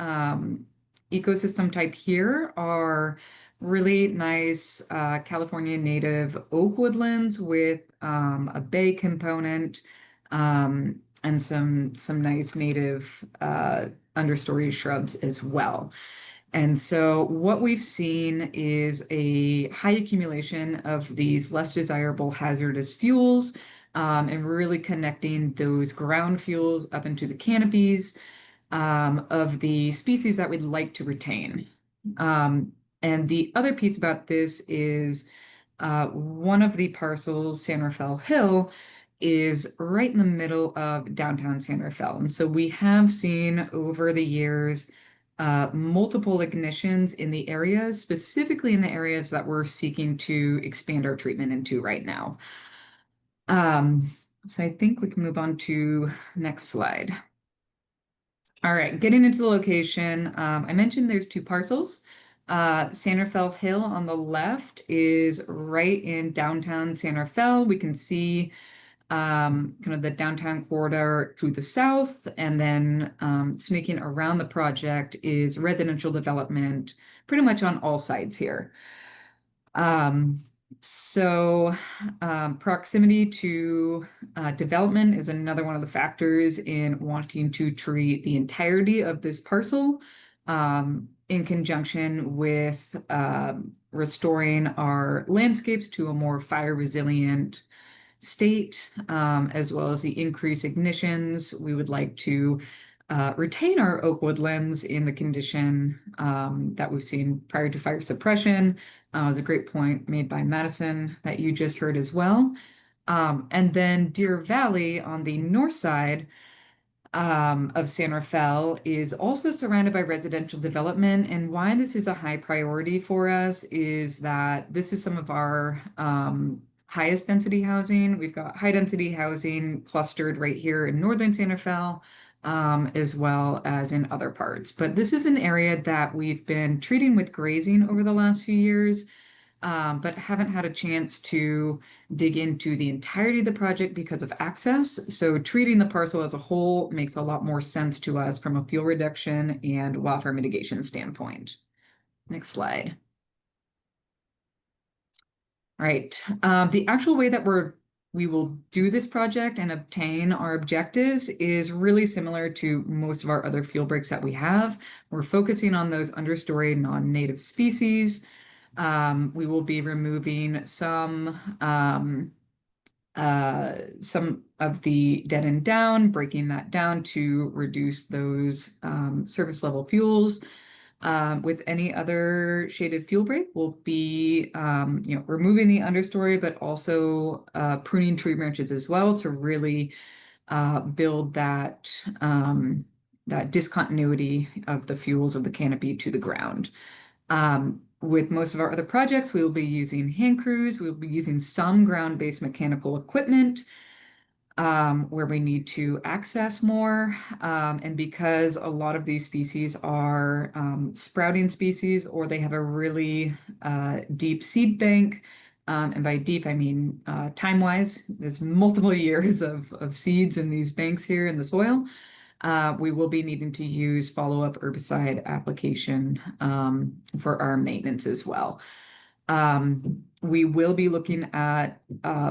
ecosystem type here are really nice California native oak woodlands with a bay component, and some nice native understory shrubs as well. And so what we've seen is a high accumulation of these less desirable hazardous fuels, and really connecting those ground fuels up into the canopies. of the species that we'd like to retain. And the other piece about this is one of the parcels, San Rafael Hill, is right in the middle of downtown San Rafael. And so we have seen over the years multiple ignitions in the areas, specifically in the areas that we're seeking to expand our treatment into right now. So I think we can move on to next slide. All right, getting into the location, I mentioned there's two parcels. San Rafael Hill on the left is right in downtown San Rafael. We can see kind of the downtown corridor to the south, and then sneaking around the project is residential development pretty much on all sides here. Proximity to development is another one of the factors in wanting to treat the entirety of this parcel in conjunction with restoring our landscapes to a more fire resilient state, as well as the increased ignitions. We would like to retain our oak woodlands in the condition that we've seen prior to fire suppression. Is a great point made by Madison that you just heard as well. And then Deer Valley on the north side of San Rafael is also surrounded by residential development. And why this is a high priority for us is that this is some of our highest density housing. We've got high density housing clustered right here in northern San Rafael, as well as in other parts. But this is an area that we've been treating with grazing over the last few years, but haven't had a chance to dig into the entirety of the project because of access. So treating the parcel as a whole makes a lot more sense to us from a fuel reduction and wildfire mitigation standpoint. Next slide. All right, the actual way that we will do this project and obtain our objectives is really similar to most of our other field breaks that we have. We're focusing on those understory non-native species. We will be removing some of the dead and down, breaking that down to reduce those surface level fuels. With any other shaded fuel break, we'll be removing the understory, but also pruning tree branches as well to really build that that discontinuity of the fuels of the canopy to the ground. With most of our other projects, we will be using hand crews. We'll be using some ground-based mechanical equipment where we need to access more. And because a lot of these species are sprouting species, or they have a really deep seed bank, and by deep, I mean time-wise, there's multiple years of seeds in these banks here in the soil. We will be needing to use follow-up herbicide application for our maintenance as well. We will be looking at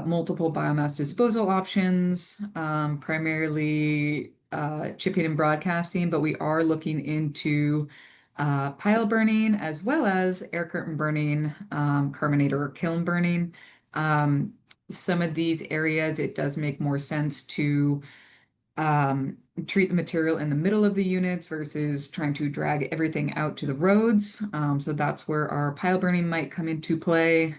multiple biomass disposal options, primarily chipping and broadcasting, but we are looking into pile burning as well as air curtain burning, carbonator or kiln burning. Some of these areas, it does make more sense to treat the material in the middle of the units versus trying to drag everything out to the roads. So that's where our pile burning might come into play,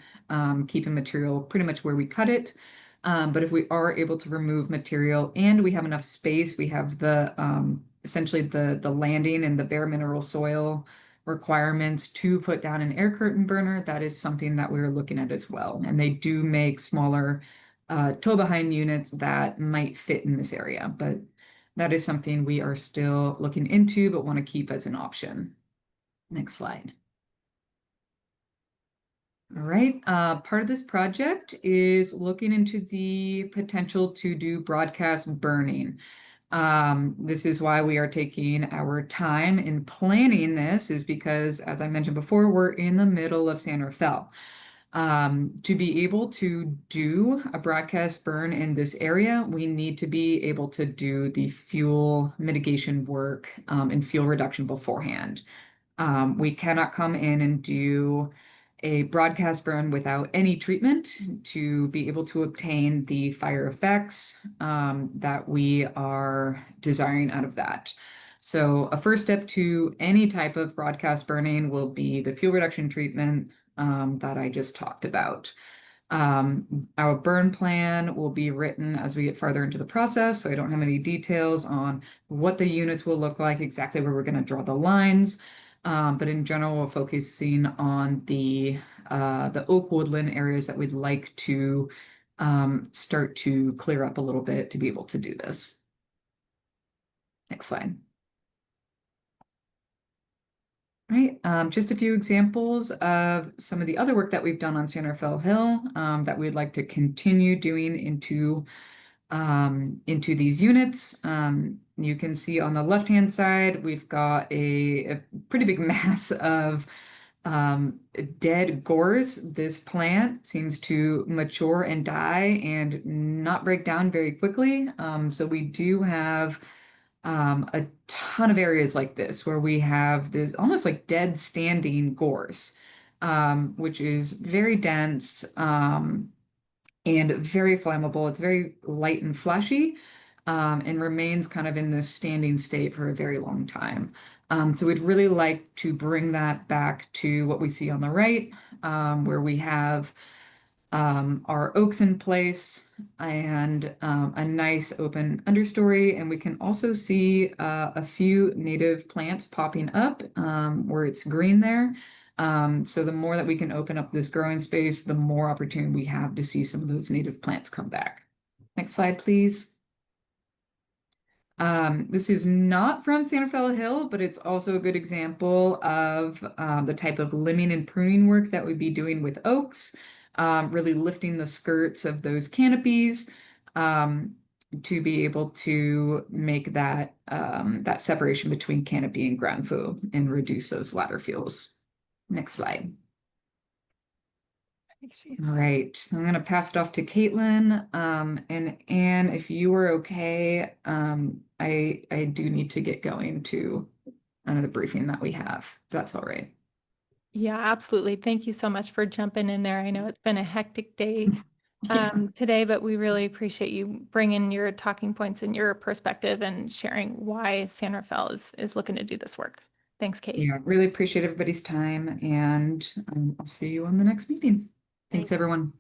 keeping material pretty much where we cut it. But if we are able to remove material and we have enough space, we have the essentially the landing and the bare mineral soil requirements to put down an air curtain burner, that is something that we're looking at as well. And they do make smaller tow behind units that might fit in this area, but that is something we are still looking into, but want to keep as an option. Next slide. All right, part of this project is looking into the potential to do broadcast burning. This is why we are taking our time in planning this, is because, as I mentioned before, we're in the middle of San Rafael. To be able to do a broadcast burn in this area, we need to be able to do the fuel mitigation work and fuel reduction beforehand. We cannot come in and do a broadcast burn without any treatment to be able to obtain the fire effects that we are desiring out of that. So a first step to any type of broadcast burning will be the fuel reduction treatment that I just talked about. Our burn plan will be written as we get farther into the process, so I don't have any details on what the units will look like, exactly where we're going to draw the lines. But in general, we're focusing on the oak woodland areas that we'd like to start to clear up a little bit to be able to do this. Next slide. Right, just a few examples of some of the other work that we've done on Santa Fe Hill that we'd like to continue doing into these units. You can see on the left-hand side, we've got a pretty big mass of dead gorse. This plant seems to mature and die and not break down very quickly. So we do have a ton of areas like this where we have this almost like dead standing gorse, which is very dense and very flammable. It's very light and fleshy and remains kind of in this standing state for a very long time. So we'd really like to bring that back to what we see on the right, where we have our oaks in place and a nice open understory. And we can also see a few native plants popping up where it's green there. So the more that we can open up this growing space, the more opportunity we have to see some of those native plants come back. Next slide, please. This is not from Santa Fe Hill, but it's also a good example of the type of limbing and pruning work that we'd be doing with oaks. Really lifting the skirts of those canopies to be able to make that that separation between canopy and ground food and reduce those ladder fuels. Next slide. All right, so I'm going to pass it off to Caitlin. And Anne, if you were okay, I do need to get going to another briefing that we have. If that's all right. Yeah, absolutely. Thank you so much for jumping in there. I know it's been a hectic day today, but we really appreciate you bringing your talking points and your perspective and sharing why Santa Fe is looking to do this work. Thanks, Kate. Yeah, really appreciate everybody's time, and I'll see you on the next meeting. Thanks, everyone.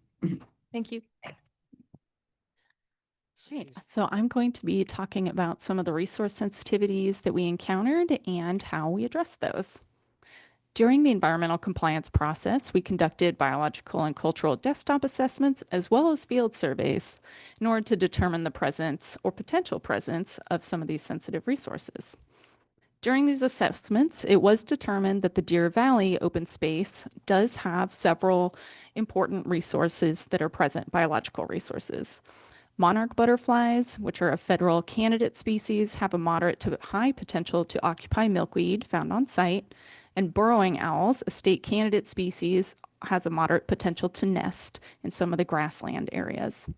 Thank you. Great. So I'm going to be talking about some of the resource sensitivities that we encountered and how we address those. During the environmental compliance process, we conducted biological and cultural desktop assessments as well as field surveys in order to determine the presence or potential presence of some of these sensitive resources. During these assessments, it was determined that the Deer Valley open space does have several important resources that are present, biological resources. Monarch butterflies, which are a federal candidate species, have a moderate to high potential to occupy milkweed found on site. And burrowing owls, a state candidate species, has a moderate potential to nest in some of the grassland areas.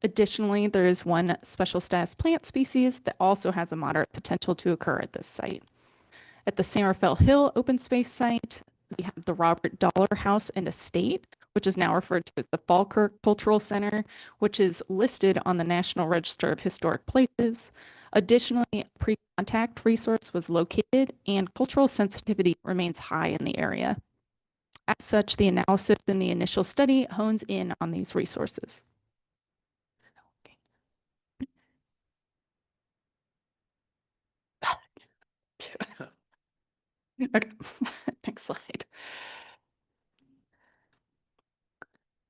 Additionally, there is one special status plant species that also has a moderate potential to occur at this site. At the Santa Fe Hill open space site, we have the Robert Dollar House and Estate, which is now referred to as the Falkirk Cultural Center, which is listed on the National Register of Historic Places. Additionally, a pre-contact resource was located and cultural sensitivity remains high in the area. As such, the analysis in the initial study hones in on these resources. Okay, next slide.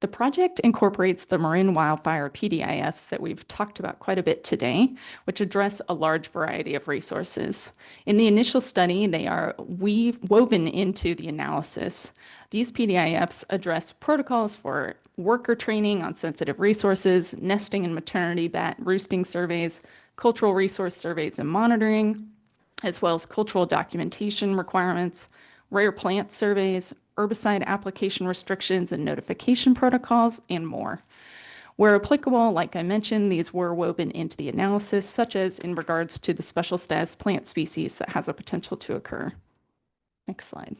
The project incorporates the Marin Wildfire PDIFs that we've talked about quite a bit today, which address a large variety of resources. In the initial study, they are woven into the analysis. These PDIFs address protocols for worker training on sensitive resources, nesting and maternity bat roosting surveys, cultural resource surveys and monitoring, as well as cultural documentation requirements, rare plant surveys, herbicide application restrictions and notification protocols, and more. Where applicable, like I mentioned, these were woven into the analysis, such as in regards to the special status plant species that has a potential to occur. Next slide.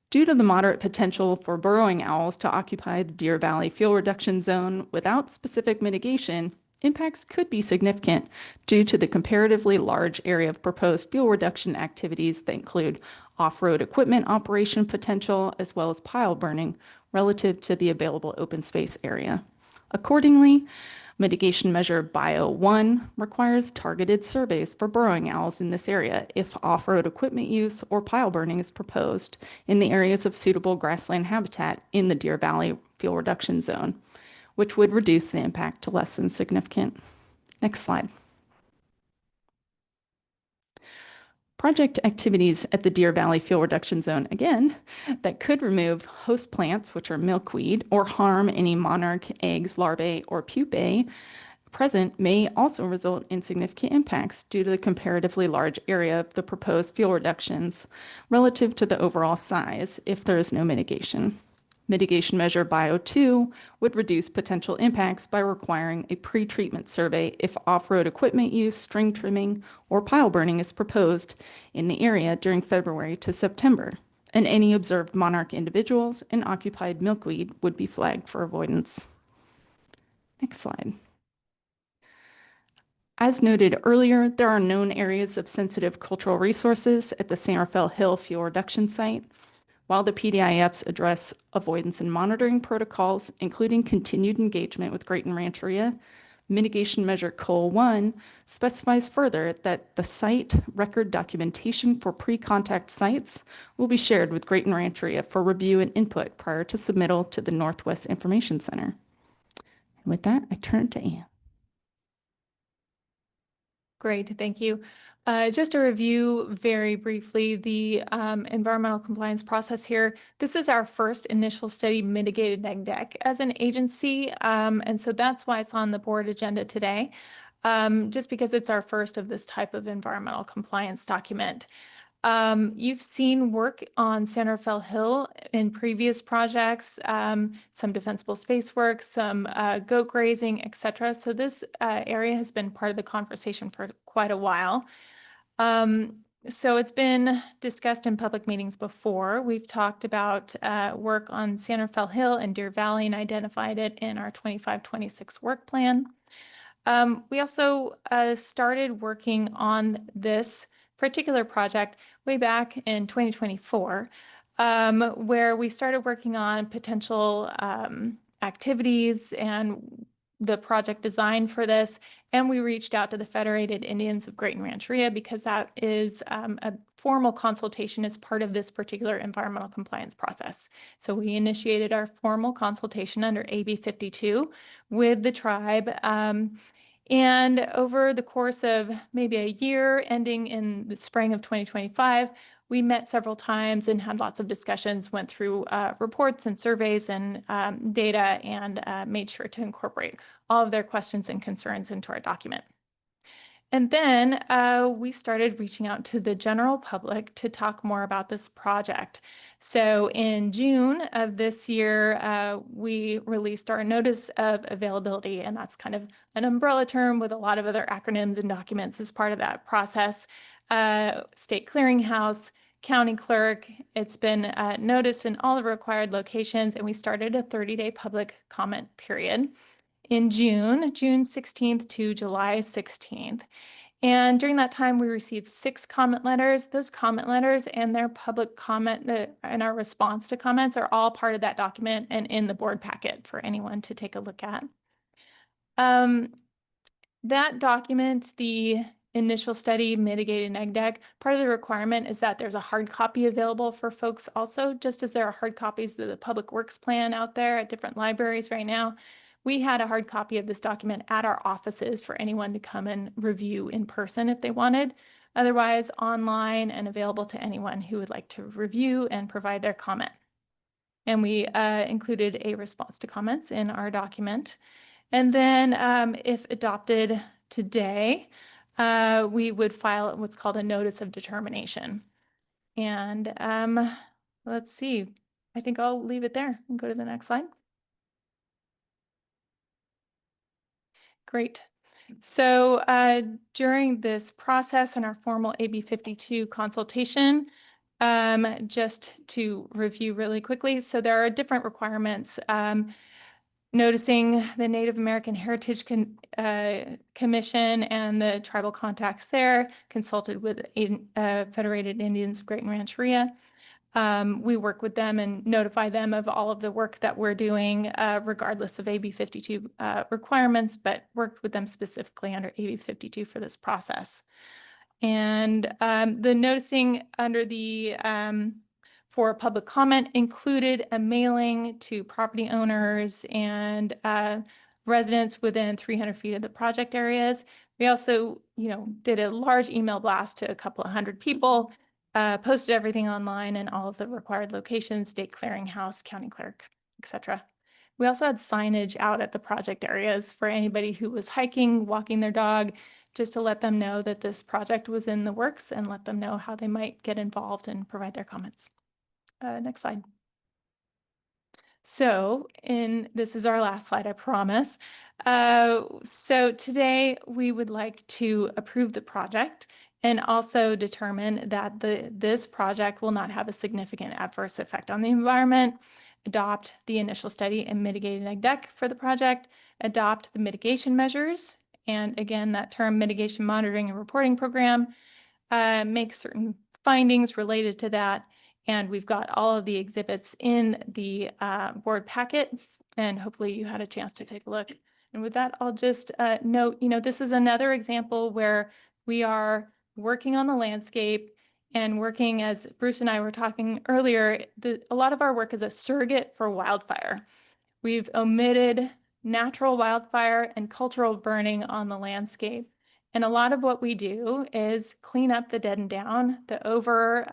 Due to the moderate potential for burrowing owls to occupy the Deer Valley fuel reduction zone without specific mitigation, impacts could be significant due to the comparatively large area of proposed fuel reduction activities that include off-road equipment operation potential as well as pile burning relative to the available open space area. Accordingly, mitigation measure Bio 1 requires targeted surveys for burrowing owls in this area if off-road equipment use or pile burning is proposed in the areas of suitable grassland habitat in the Deer Valley Fuel Reduction Zone, which would reduce the impact to less than significant. Next slide. Project activities at the Deer Valley Fuel Reduction Zone, again, that could remove host plants, which are milkweed, or harm any monarch eggs, larvae, or pupae present may also result in significant impacts due to the comparatively large area of the proposed fuel reductions relative to the overall size if there is no mitigation. Mitigation measure Bio 2 would reduce potential impacts by requiring a pre-treatment survey if off-road equipment use, string trimming, or pile burning is proposed in the area during February to September, and any observed monarch individuals and occupied milkweed would be flagged for avoidance. Next slide. As noted earlier, there are known areas of sensitive cultural resources at the San Rafael Hill Fuel Reduction Site. While the PDIFs address avoidance and monitoring protocols, including continued engagement with Great and Rancheria, mitigation measure COL 1 specifies further that the site record documentation for pre-contact sites will be shared with Great and Rancheria for review and input prior to submittal to the Northwest Information Center. And with that, I turn to Anne. Great, thank you. Just to review very briefly the environmental compliance process here. This is our first initial study mitigated neg deck as an agency, and so that's why it's on the board agenda today, just because it's our first of this type of environmental compliance document. You've seen work on San Rafael Hill in previous projects, some defensible space work, some goat grazing, etc. So this area has been part of the conversation for quite a while. So it's been discussed in public meetings before. We've talked about work on San Rafael Hill and Deer Valley and identified it in our 25-26 work plan. We also started working on this particular project way back in 2024, where we started working on potential activities and the project design for this. And we reached out to the Federated Indians of Great and Rancheria because that is a formal consultation as part of this particular environmental compliance process. So we initiated our formal consultation under AB 52 with the tribe. And over the course of maybe a year, ending in the spring of 2025, we met several times and had lots of discussions, went through reports and surveys and data, and made sure to incorporate all of their questions and concerns into our document. And then we started reaching out to the general public to talk more about this project. So in June of this year, we released our notice of availability, and that's kind of an umbrella term with a lot of other acronyms and documents as part of that process. State Clearinghouse, County Clerk, it's been noticed in all the required locations, and we started a 30-day public comment period in June 16th to July 16th. And during that time, we received 6 comment letters. Those comment letters and their public comment and our response to comments are all part of that document and in the board packet for anyone to take a look at. That document, the initial study mitigated neg deck, part of the requirement is that there's a hard copy available for folks also, just as there are hard copies of the public works plan out there at different libraries right now. We had a hard copy of this document at our offices for anyone to come and review in person if they wanted. Otherwise, online and available to anyone who would like to review and provide their comment. And we included a response to comments in our document. And then if adopted today, we would file what's called a notice of determination. And let's see, I think I'll leave it there and go to the next slide. Great. So during this process and our formal AB 52 consultation, just to review really quickly, so there are different requirements. noticing the Native American Heritage Commission and the tribal contacts there, consulted with Federated Indians of Great Rancheria. We work with them and notify them of all of the work that we're doing, regardless of AB 52 requirements, but worked with them specifically under AB 52 for this process. And the noticing under the for public comment included a mailing to property owners and residents within 300 feet of the project areas. We also, did a large email blast to a couple of hundred people, posted everything online and all of the required locations, state clearinghouse, county clerk, etc. We also had signage out at the project areas for anybody who was hiking, walking their dog, just to let them know that this project was in the works and let them know how they might get involved and provide their comments. Next slide. So this is our last slide, I promise. So today we would like to approve the project and also determine that this project will not have a significant adverse effect on the environment, adopt the initial study and mitigated neg deck for the project, adopt the mitigation measures, and again, that term mitigation monitoring and reporting program, make certain findings related to that. And we've got all of the exhibits in the board packet, and hopefully you had a chance to take a look. And with that, I'll just note, this is another example where we are working on the landscape and working, as Bruce and I were talking earlier, a lot of our work is a surrogate for wildfire. We've omitted natural wildfire and cultural burning on the landscape. And a lot of what we do is clean up the dead and down, the over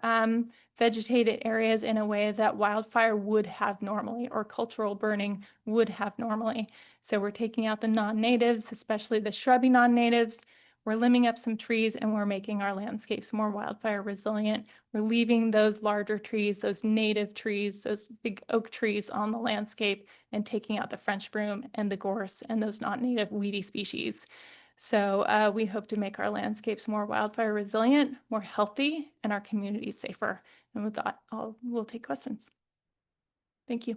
vegetated areas in a way that wildfire would have normally, or cultural burning would have normally. So we're taking out the non-natives, especially the shrubby non-natives. We're limbing up some trees and we're making our landscapes more wildfire resilient. We're leaving those larger trees, those native trees, those big oak trees on the landscape and taking out the French broom and the gorse and those non-native weedy species. So we hope to make our landscapes more wildfire resilient, more healthy, and our communities safer. And with that, we'll take questions. Thank you.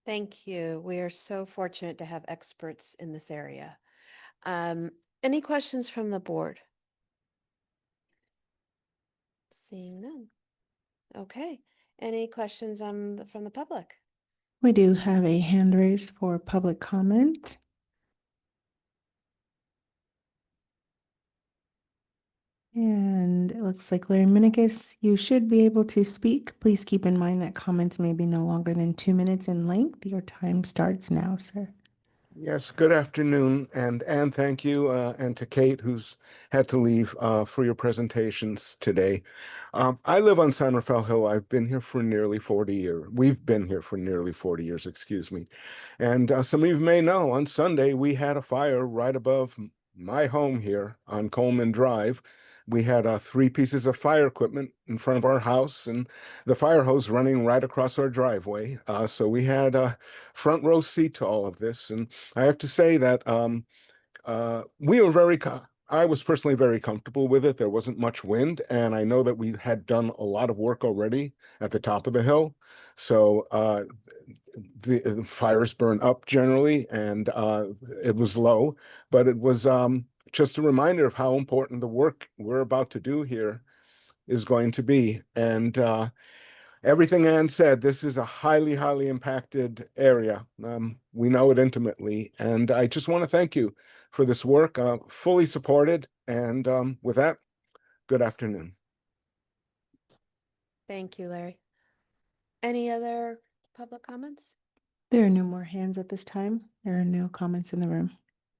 Thank you. We are so fortunate to have experts in this area. Any questions from the board? Seeing none. Okay. Any questions from the public? We do have a hand raised for public comment. And it looks like Larry Minikis, you should be able to speak. Please keep in mind that comments may be no longer than 2 minutes in length. Your time starts now, sir. Yes, good afternoon, and thank you, and to Kate, who's had to leave, for your presentations today. I live on San Rafael Hill. I've been here for nearly 40 years. We've been here for nearly 40 years, excuse me. And some of you may know, on Sunday, we had a fire right above my home here on Coleman Drive. We had 3 pieces of fire equipment in front of our house and the fire hose running right across our driveway. So we had a front row seat to all of this. And I have to say that we were I was personally very comfortable with it. There wasn't much wind, and I know that we had done a lot of work already at the top of the hill. So the fires burn up generally, and it was low, but it was just a reminder of how important the work we're about to do here is going to be. And everything Ann said, this is a highly, highly impacted area. We know it intimately. And I just want to thank you for this work, fully supported. And with that, good afternoon. Thank you, Larry. Any other public comments? There are no more hands at this time. There are no comments in the room.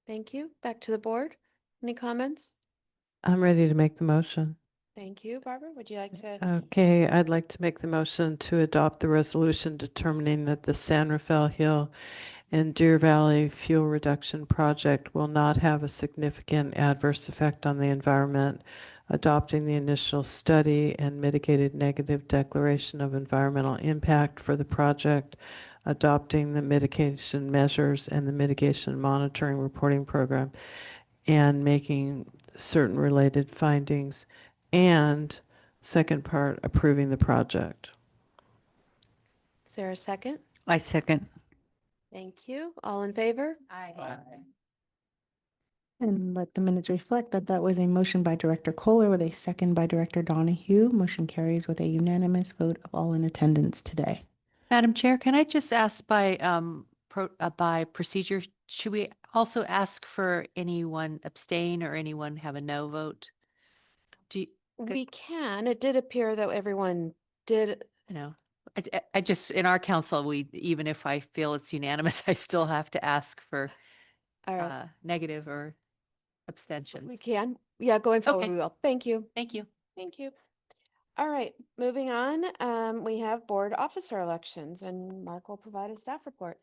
Thank you. Back to the board. Any comments? I'm ready to make the motion. Thank you. Barbara, would you like to? Okay, I'd like to make the motion to adopt the resolution determining that the San Rafael Hill and Deer Valley Fuel Reduction Project will not have a significant adverse effect on the environment, adopting the initial study and mitigated negative declaration of environmental impact for the project, adopting the mitigation measures and the mitigation monitoring reporting program, and making certain related findings, and second part, approving the project. Is there a second? I second. Thank you. All in favor? Aye. And let the minutes reflect that that was a motion by Director Kohler with a second by Director Donahue. Motion carries with a unanimous vote of all in attendance today. Madam Chair, can I just ask by by procedure, should we also ask for anyone abstain or anyone have a no vote? Do you, We can. It did appear that everyone did. you know, I just, in our council, we, even if I feel it's unanimous, I still have to ask for All right. negative or We abstentions. can. Yeah, going forward, Okay. we will. Thank you. Thank you. Thank you. All right, moving on. We have board officer elections and Mark will provide a staff report.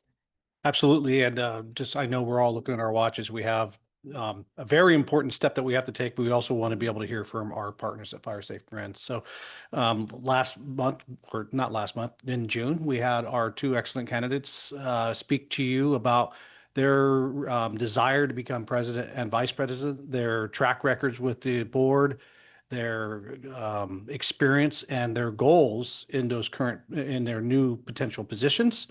Absolutely. And just, I know we're all looking at our watches. We have a very important step that we have to take, but we also want to be able to hear from our partners at Fire Safe Marin. So last month, or not last month, in June, we had our two excellent candidates speak to you about their desire to become president and vice president, their track records with the board, their experience and their goals in their new potential positions.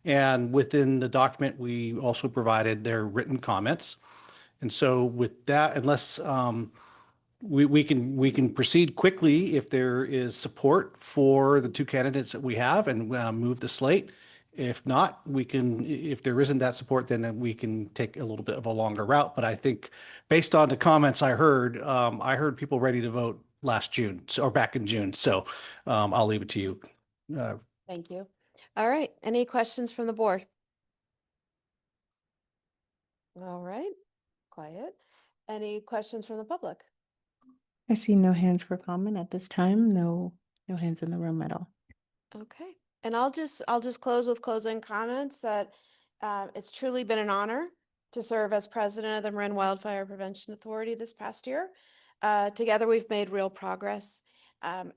And within the document, we also provided their written comments. And so with that, unless we can proceed quickly if there is support for the two candidates that we have and move the slate. If not, if there isn't that support, then we can take a little bit of a longer route. But I think based on the comments I heard people ready to vote last June, or back in June. So I'll leave it to you. Thank you. All right, any questions from the board? All right, quiet. Any questions from the public? I see no hands for comment at this time. No hands in the room at all. Okay, and I'll just close with closing comments that it's truly been an honor to serve as president of the Marin Wildfire Prevention Authority this past year. Together, we've made real progress,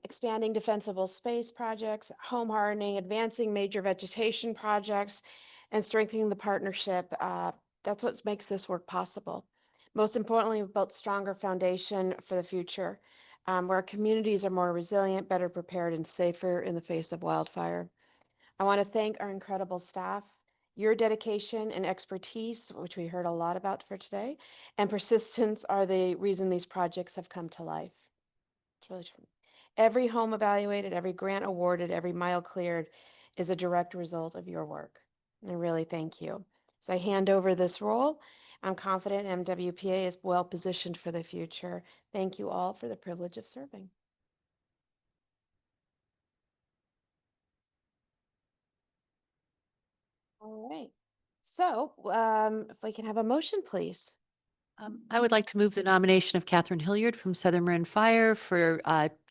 expanding defensible space projects, home hardening, advancing major vegetation projects, and strengthening the partnership. That's what makes this work possible. Most importantly, we've built stronger foundation for the future, where our communities are more resilient, better prepared, and safer in the face of wildfire. I want to thank our incredible staff. Your dedication and expertise, which we heard a lot about for today, and persistence are the reason these projects have come to life. It's really true. Every home evaluated, every grant awarded, every mile cleared is a direct result of your work. And I really thank you. As I hand over this role, I'm confident MWPA is well positioned for the future. Thank you all for the privilege of serving. All right. So if we can have a motion, please. I would like to move the nomination of Catherine Hilliard from Southern Marin Fire for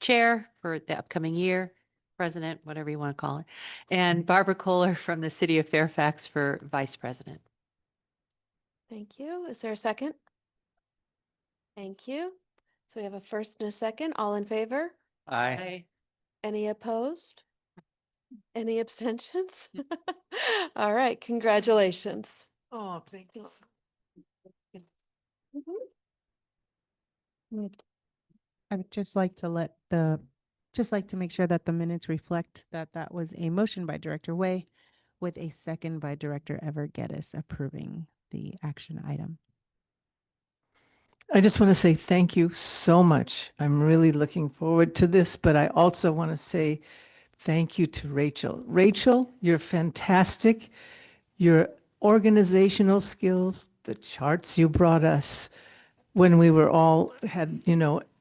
chair for the upcoming year, president, whatever you want to call it, and Barbara Kohler from the city of Fairfax for vice president. Thank you. Is there a second? Thank you. So we have a first and a second. All in favor? Aye. Any opposed? Any abstentions? All right, congratulations. Oh, thank you. I would just like to make sure that the minutes reflect that that was a motion by Director Way with a second by Director Ever Geddes approving the action item. I just want to say thank you so much. I'm really looking forward to this, but I also want to say thank you to Rachel. Rachel, you're fantastic. Your organizational skills, the charts you brought us when we were all had,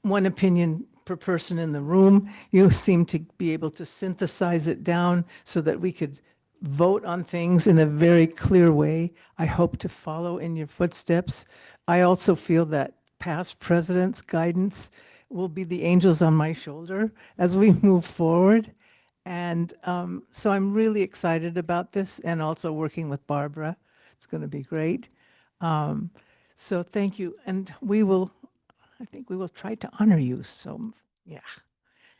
one opinion per person in the room, you seemed to be able to synthesize it down so that we could vote on things in a very clear way. I hope to follow in your footsteps. I also feel that past presidents' guidance will be the angels on my shoulder as we move forward. And so I'm really excited about this and also working with Barbara. It's going to be great. So thank you. And I think we will try to honor you. So yeah,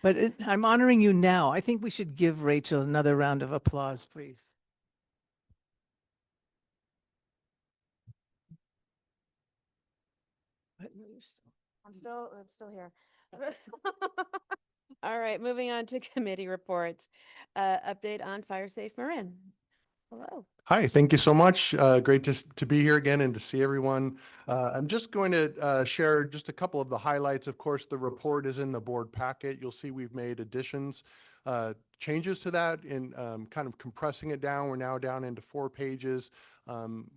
but I'm honoring you now. I think we should give Rachel another round of applause, please. I'm still here. All right, moving on to committee reports. Update on Fire Safe Marin. Hello. Hi, thank you so much. Great to be here again and to see everyone. I'm just going to share just a couple of the highlights. Of course, the report is in the board packet. You'll see we've made additions, changes to that in kind of compressing it down. We're now down into 4 pages.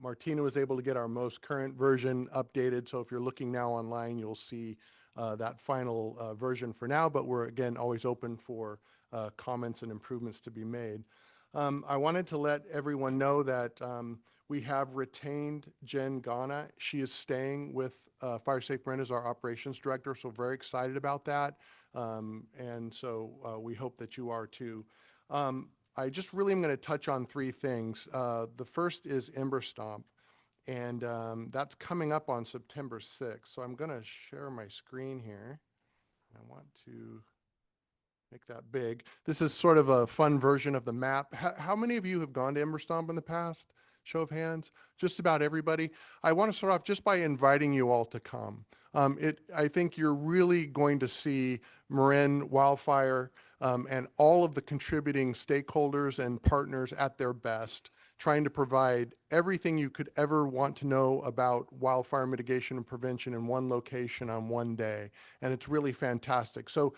Martina was able to get our most current version updated. So if you're looking now online, you'll see that final version for now, but we're again always open for comments and improvements to be made. I wanted to let everyone know that we have retained Jen Ghana. She is staying with Fire Safe Marin as our operations director, so very excited about that. And so we hope that you are too. I just really am going to touch on 3 things. The first is Ember Stomp, and that's coming up on September 6th. So I'm going to share my screen here. I want to make that big. This is sort of a fun version of the map. How many of you have gone to Ember Stomp in the past? Show of hands. Just about everybody. I want to start off just by inviting you all to come. I think you're really going to see Marin Wildfire and all of the contributing stakeholders and partners at their best, trying to provide everything you could ever want to know about wildfire mitigation and prevention in one location on one day. And it's really fantastic. So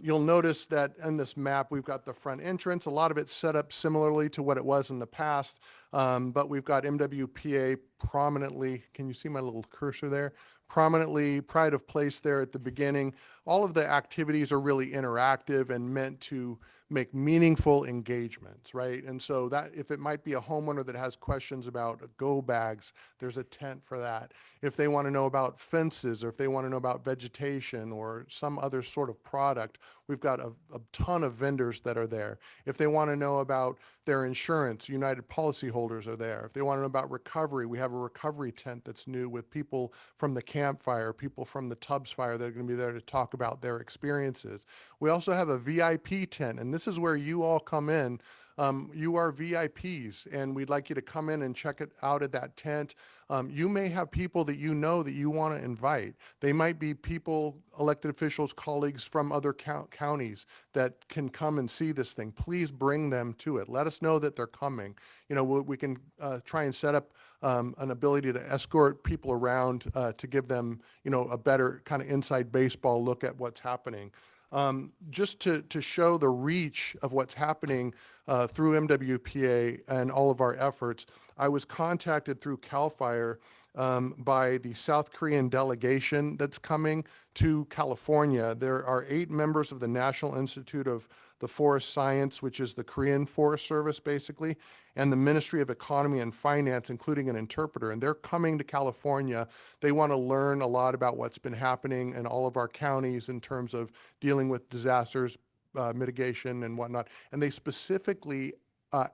you'll notice that in this map, we've got the front entrance. A lot of it's set up similarly to what it was in the past, but we've got MWPA prominently, can you see my little cursor there? Prominently pride of place there at the beginning. All of the activities are really interactive and meant to make meaningful engagements, right? And so that if it might be a homeowner that has questions about go bags, there's a tent for that. If they want to know about fences, or if they want to know about vegetation or some other sort of product, we've got a ton of vendors that are there. If they want to know about their insurance, United policyholders are there. If they want to know about recovery, we have a recovery tent that's new with people from the campfire, people from the Tubbs fire that are going to be there to talk about their experiences. We also have a VIP tent, and this is where you all come in. You are VIPs, and we'd like you to come in and check it out at that tent. You may have people that you know that you want to invite. They might be people, elected officials, colleagues from other counties that can come and see this thing. Please bring them to it. Let us know that they're coming. You know, we can try and set up an ability to escort people around to give them, you know, a better kind of inside baseball look at what's happening. Just to show the reach of what's happening through MWPA and all of our efforts, I was contacted through CAL FIRE by the South Korean delegation that's coming to California. There are 8 members of the National Institute of the Forest Science, which is the Korean Forest Service basically, and the Ministry of Economy and Finance, including an interpreter. And they're coming to California. They want to learn a lot about what's been happening in all of our counties in terms of dealing with disasters, mitigation and whatnot. And they specifically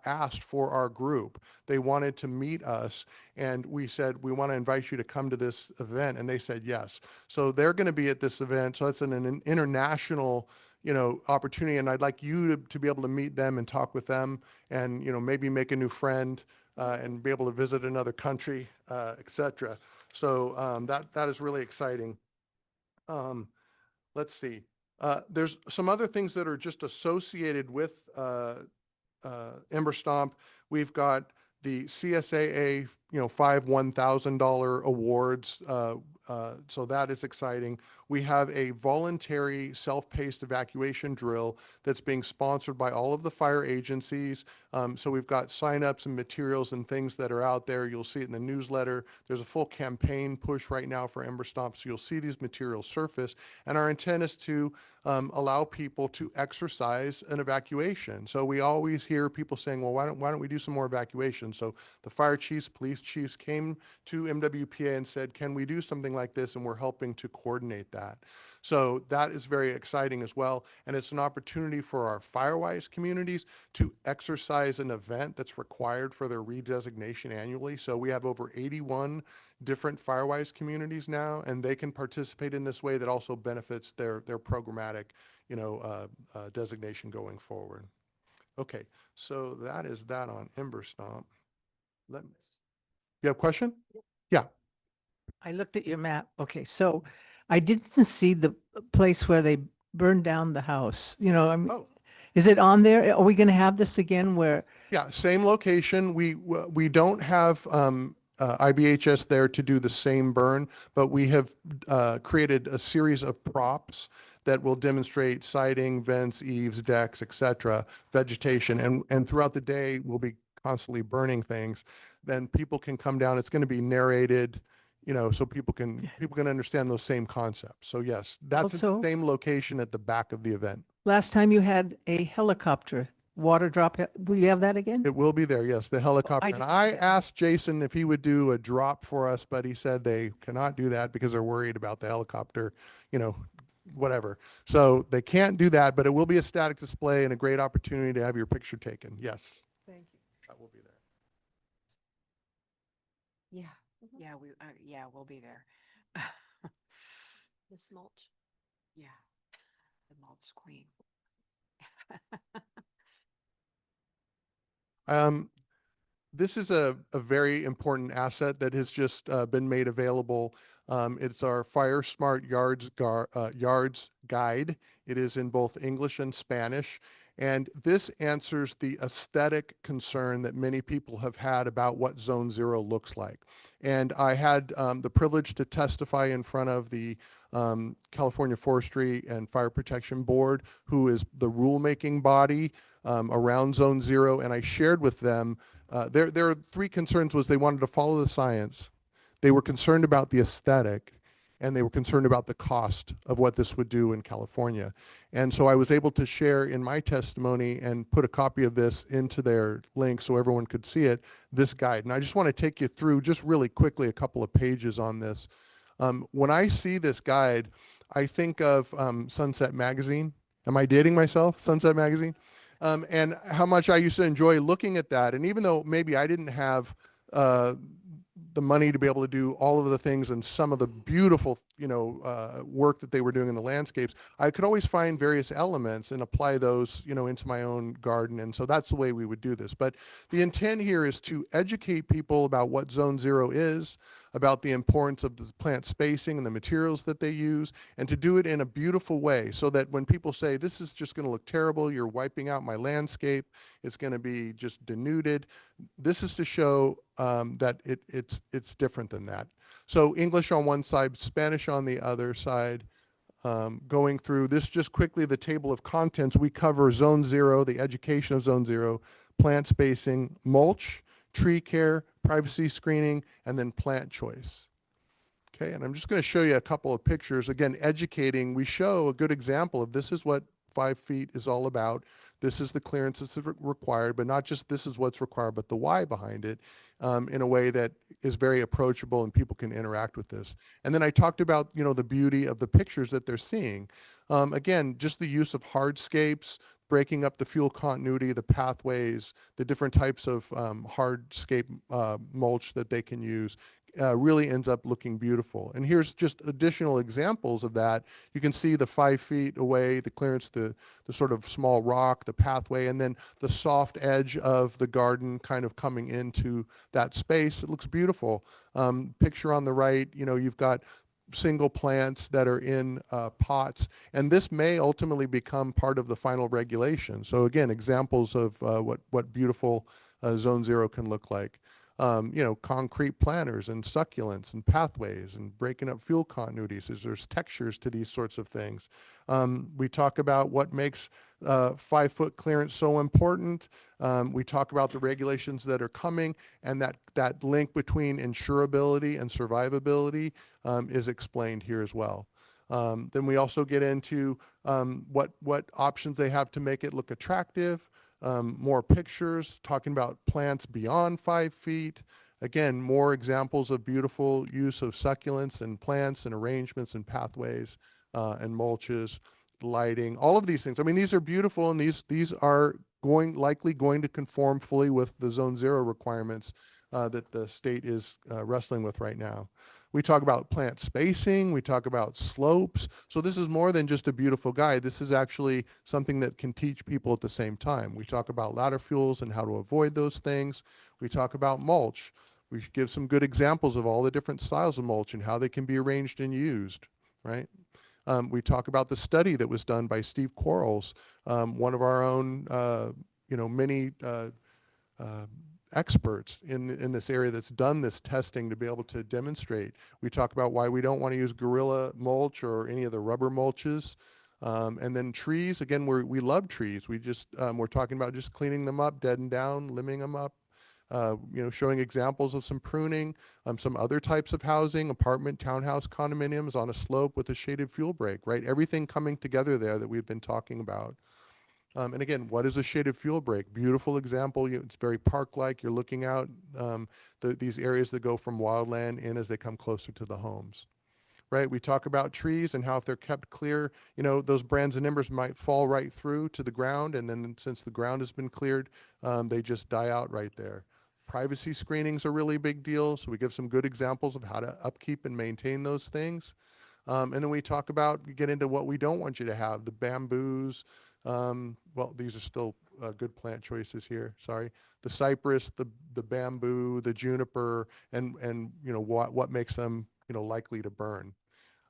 asked for our group. They wanted to meet us, and we said, we want to invite you to come to this event, and they said yes. So they're going to be at this event. So it's an international, you know, opportunity, and I'd like you to be able to meet them and talk with them, and you know, maybe make a new friend and be able to visit another country, etc. So that is really exciting. Let's see. There's some other things that are just associated with Ember Stomp. We've got the CSAA, you know, 5 $1,000 awards. So that is exciting. We have a voluntary self-paced evacuation drill that's being sponsored by all of the fire agencies. So we've got signups and materials and things that are out there. You'll see it in the newsletter. There's a full campaign push right now for Ember Stomp. So you'll see these materials surface. And our intent is to allow people to exercise an evacuation. So we always hear people saying, well, why don't we do some more evacuations? So the fire chiefs, police chiefs came to MWPA and said, can we do something like this? And we're helping to coordinate that. So that is very exciting as well. And it's an opportunity for our Firewise communities to exercise an event that's required for their redesignation annually. So we have over 81 different Firewise communities now, and they can participate in this way that also benefits their programmatic, you know, designation going forward. Okay, so that is that on Ember Stomp. You have a question? Yeah. I looked at your map. Okay, so I didn't see the place where they burned down the house. You know, I mean, is it on there? Are we going to have this again where Yeah, same location. We don't have IBHS there to do the same burn, but we have created a series of props that will demonstrate siding, vents, eaves, decks, etc., vegetation, and throughout the day we'll be constantly burning things. Then people can come down. It's going to be narrated, so people can understand those same concepts. So yes, that's the Also- same location at the back of the event. Last time you had a helicopter water drop. Will you have that again? It will be there, yes, the helicopter. And didn't I see that. asked Jason if he would do a drop for us, but he said they cannot do that because they're worried about the helicopter, whatever. So they can't do that, but it will be a static display and a great opportunity to have your picture taken. Yes. Thank you. That will be there. Yeah, we'll be there. Miss Mulch. Yeah, the mulch queen. This is a very important asset that has just been made available. It's our Fire Smart Yards Guide. It is in both English and Spanish. And this answers the aesthetic concern that many people have had about what Zone Zero looks like. And I had the privilege to testify in front of the California Forestry and Fire Protection Board, who is the rulemaking body around Zone Zero. And I shared with them their three concerns was they wanted to follow the science, they were concerned about the aesthetic, and they were concerned about the cost of what this would do in California. And so I was able to share in my testimony and put a copy of this into their link so everyone could see it, this guide. And I just want to take you through just really quickly a couple of pages on this. When I see this guide, I think of Sunset Magazine. Am I dating myself? Sunset Magazine? And how much I used to enjoy looking at that. And even though maybe I didn't have the money to be able to do all of the things and some of the beautiful, work that they were doing in the landscapes, I could always find various elements and apply those, into my own garden. And so that's the way we would do this. But the intent here is to educate people about what Zone Zero is, about the importance of the plant spacing and the materials that they use, and to do it in a beautiful way so that when people say, this is just going to look terrible, you're wiping out my landscape, it's going to be just denuded, this is to show that it's different than that. So English on one side, Spanish on the other side. Going through this just quickly, the table of contents, we cover Zone Zero, the education of Zone Zero, plant spacing, mulch, tree care, privacy screening, and then plant choice. Okay, and I'm just going to show you a couple of pictures. Again, educating, we show a good example of this is what 5 feet is all about. This is the clearance that's required, but not just this is what's required, but the why behind it in a way that is very approachable and people can interact with this. And then I talked about, the beauty of the pictures that they're seeing. Again, just the use of hardscapes, breaking up the fuel continuity, the pathways, the different types of hardscape mulch that they can use. Really ends up looking beautiful. And here's just additional examples of that. You can see the 5 feet away, the clearance, the sort of small rock, the pathway, and then the soft edge of the garden kind of coming into that space. It looks beautiful. Picture on the right, you've got single plants that are in pots, and this may ultimately become part of the final regulation. So again, examples of what beautiful Zone Zero can look like. Concrete planters and succulents and pathways and breaking up fuel continuities. There's textures to these sorts of things. We talk about what makes 5 foot clearance so important. We talk about the regulations that are coming, and that link between insurability and survivability is explained here as well. Then we also get into what options they have to make it look attractive. More pictures talking about plants beyond 5 feet. Again, more examples of beautiful use of succulents and plants and arrangements and pathways and mulches, lighting, all of these things. I mean, these are beautiful, and these are likely going to conform fully with the Zone Zero requirements that the state is wrestling with right now. We talk about plant spacing, we talk about slopes. So this is more than just a beautiful guide. This is actually something that can teach people at the same time. We talk about ladder fuels and how to avoid those things. We talk about mulch. We give some good examples of all the different styles of mulch and how they can be arranged and used, right? We talk about the study that was done by Steve Quarles, one of our own, many experts in this area that's done this testing to be able to demonstrate. We talk about why we don't want to use gorilla mulch or any of the rubber mulches. And then trees, again, we love trees. We're talking about just cleaning them up, dead and down, limbing them up, showing examples of some pruning, some other types of housing, apartment, townhouse, condominiums on a slope with a shaded fuel break, right? Everything coming together there that we've been talking about. And again, what is a shaded fuel break? Beautiful example. It's very park-like. You're looking out these areas that go from wildland in as they come closer to the homes. Right? We talk about trees and how if they're kept clear, those brands and embers might fall right through to the ground. And then since the ground has been cleared, they just die out right there. Privacy screenings are really big deal. So we give some good examples of how to upkeep and maintain those things. And then we get into what we don't want you to have, the bamboos. Well, these are still good plant choices here. Sorry. The cypress, the bamboo, the juniper, and what makes them likely to burn.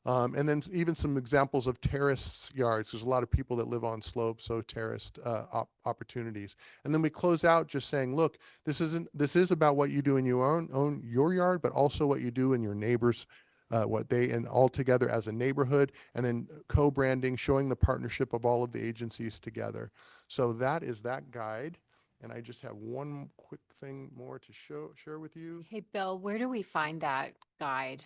And then even some examples of terrace yards. There's a lot of people that live on slopes, so terraced opportunities. And then we close out just saying, look, this is about what you do in your own your yard, but also what you do in your neighbors, and all together as a neighborhood, and then co-branding, showing the partnership of all of the agencies together. So that is that guide. And I just have one quick thing more to share with you. Hey, Bill, where do we find that guide?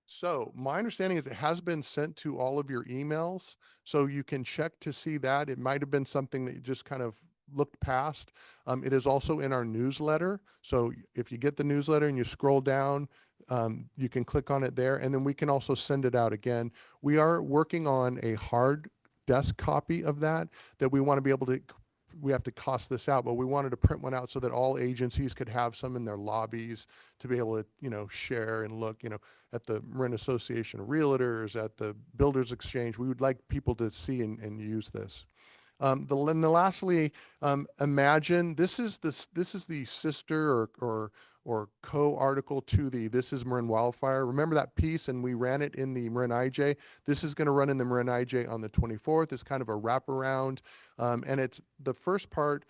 So my understanding is it has been sent to all of your emails, so you can check to see that. It might have been something that you just kind of looked past. It is also in our newsletter. So if you get the newsletter and you scroll down, you can click on it there, and then we can also send it out again. We are working on a hard desk copy of that we want to be able to. We have to cost this out, but we wanted to print one out so that all agencies could have some in their lobbies to be able to, share and look, at the Marin Association of Realtors, at the Builders Exchange. We would like people to see and use this. Lastly, imagine this is the sister or co-article to the This is Marin Wildfire. Remember that piece, and we ran it in the Marin IJ. This is going to run in the Marin IJ on the 24th. It's kind of a wraparound, and it's the first part.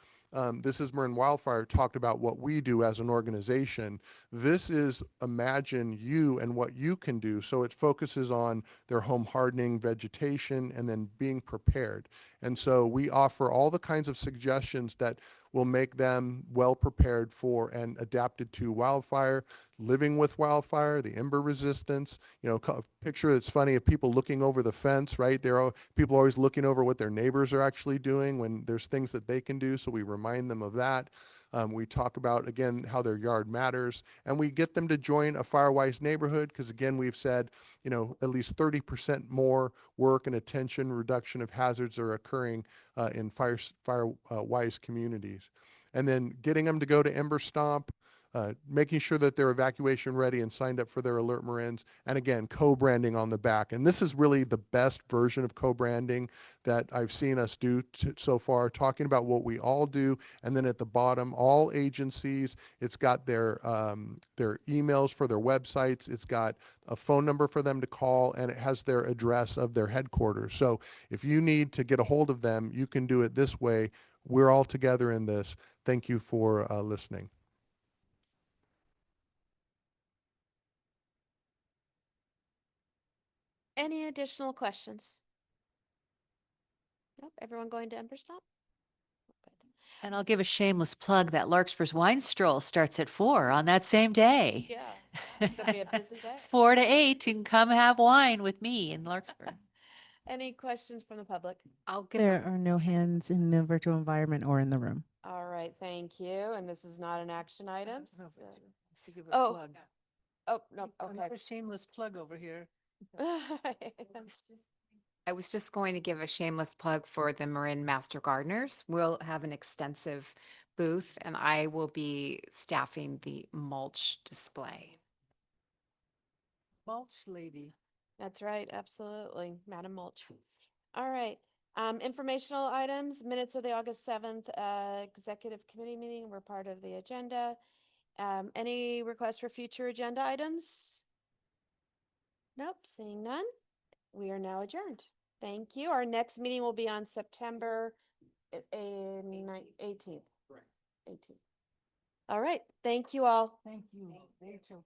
This is Marin Wildfire talked about what we do as an organization. This is imagine you and what you can do. So it focuses on their home hardening, vegetation, and then being prepared. And so we offer all the kinds of suggestions that will make them well prepared for and adapted to wildfire, living with wildfire, the ember resistance. A picture that's funny of people looking over the fence, right? People are always looking over what their neighbors are actually doing when there's things that they can do. So we remind them of that. We talk about, again, how their yard matters, and we get them to join a Firewise neighborhood because, again, we've said, at least 30% more work and attention reduction of hazards are occurring in Firewise communities. And then getting them to go to Ember Stomp, making sure that they're evacuation ready and signed up for their Alert Marins, and again, co-branding on the back. And this is really the best version of co-branding that I've seen us do so far, talking about what we all do. And then at the bottom, all agencies, it's got their emails for their websites, it's got a phone number for them to call, and it has their address of their headquarters. So if you need to get a hold of them, you can do it this way. We're all together in this. Thank you for listening. Any additional questions? Nope. Everyone going to Ember Stomp? And I'll give a shameless plug that Larkspur's Wine Stroll starts at 4 on that same day. Yeah. It's gonna be a busy day. 4 to 8, you can come have wine with me in Larkspur. Any questions from the public? There are no hands in the virtual environment or in the room. All right, thank you. And this is not an action item. No, but so- just to give a Oh. plug. Oh, no, okay. Another shameless plug over here. I was just going to give a shameless plug for the Marin Master Gardeners. We'll have an extensive booth, and I will be staffing the mulch display. Mulch lady. That's right, absolutely, Madam Mulch. All right, informational items, minutes of the August 7th executive committee meeting were part of the agenda. Any requests for future agenda items? Nope, seeing none. We are now adjourned. Thank you. Our next meeting will be on September 18th. All right, thank you all. Thank you, Rachel.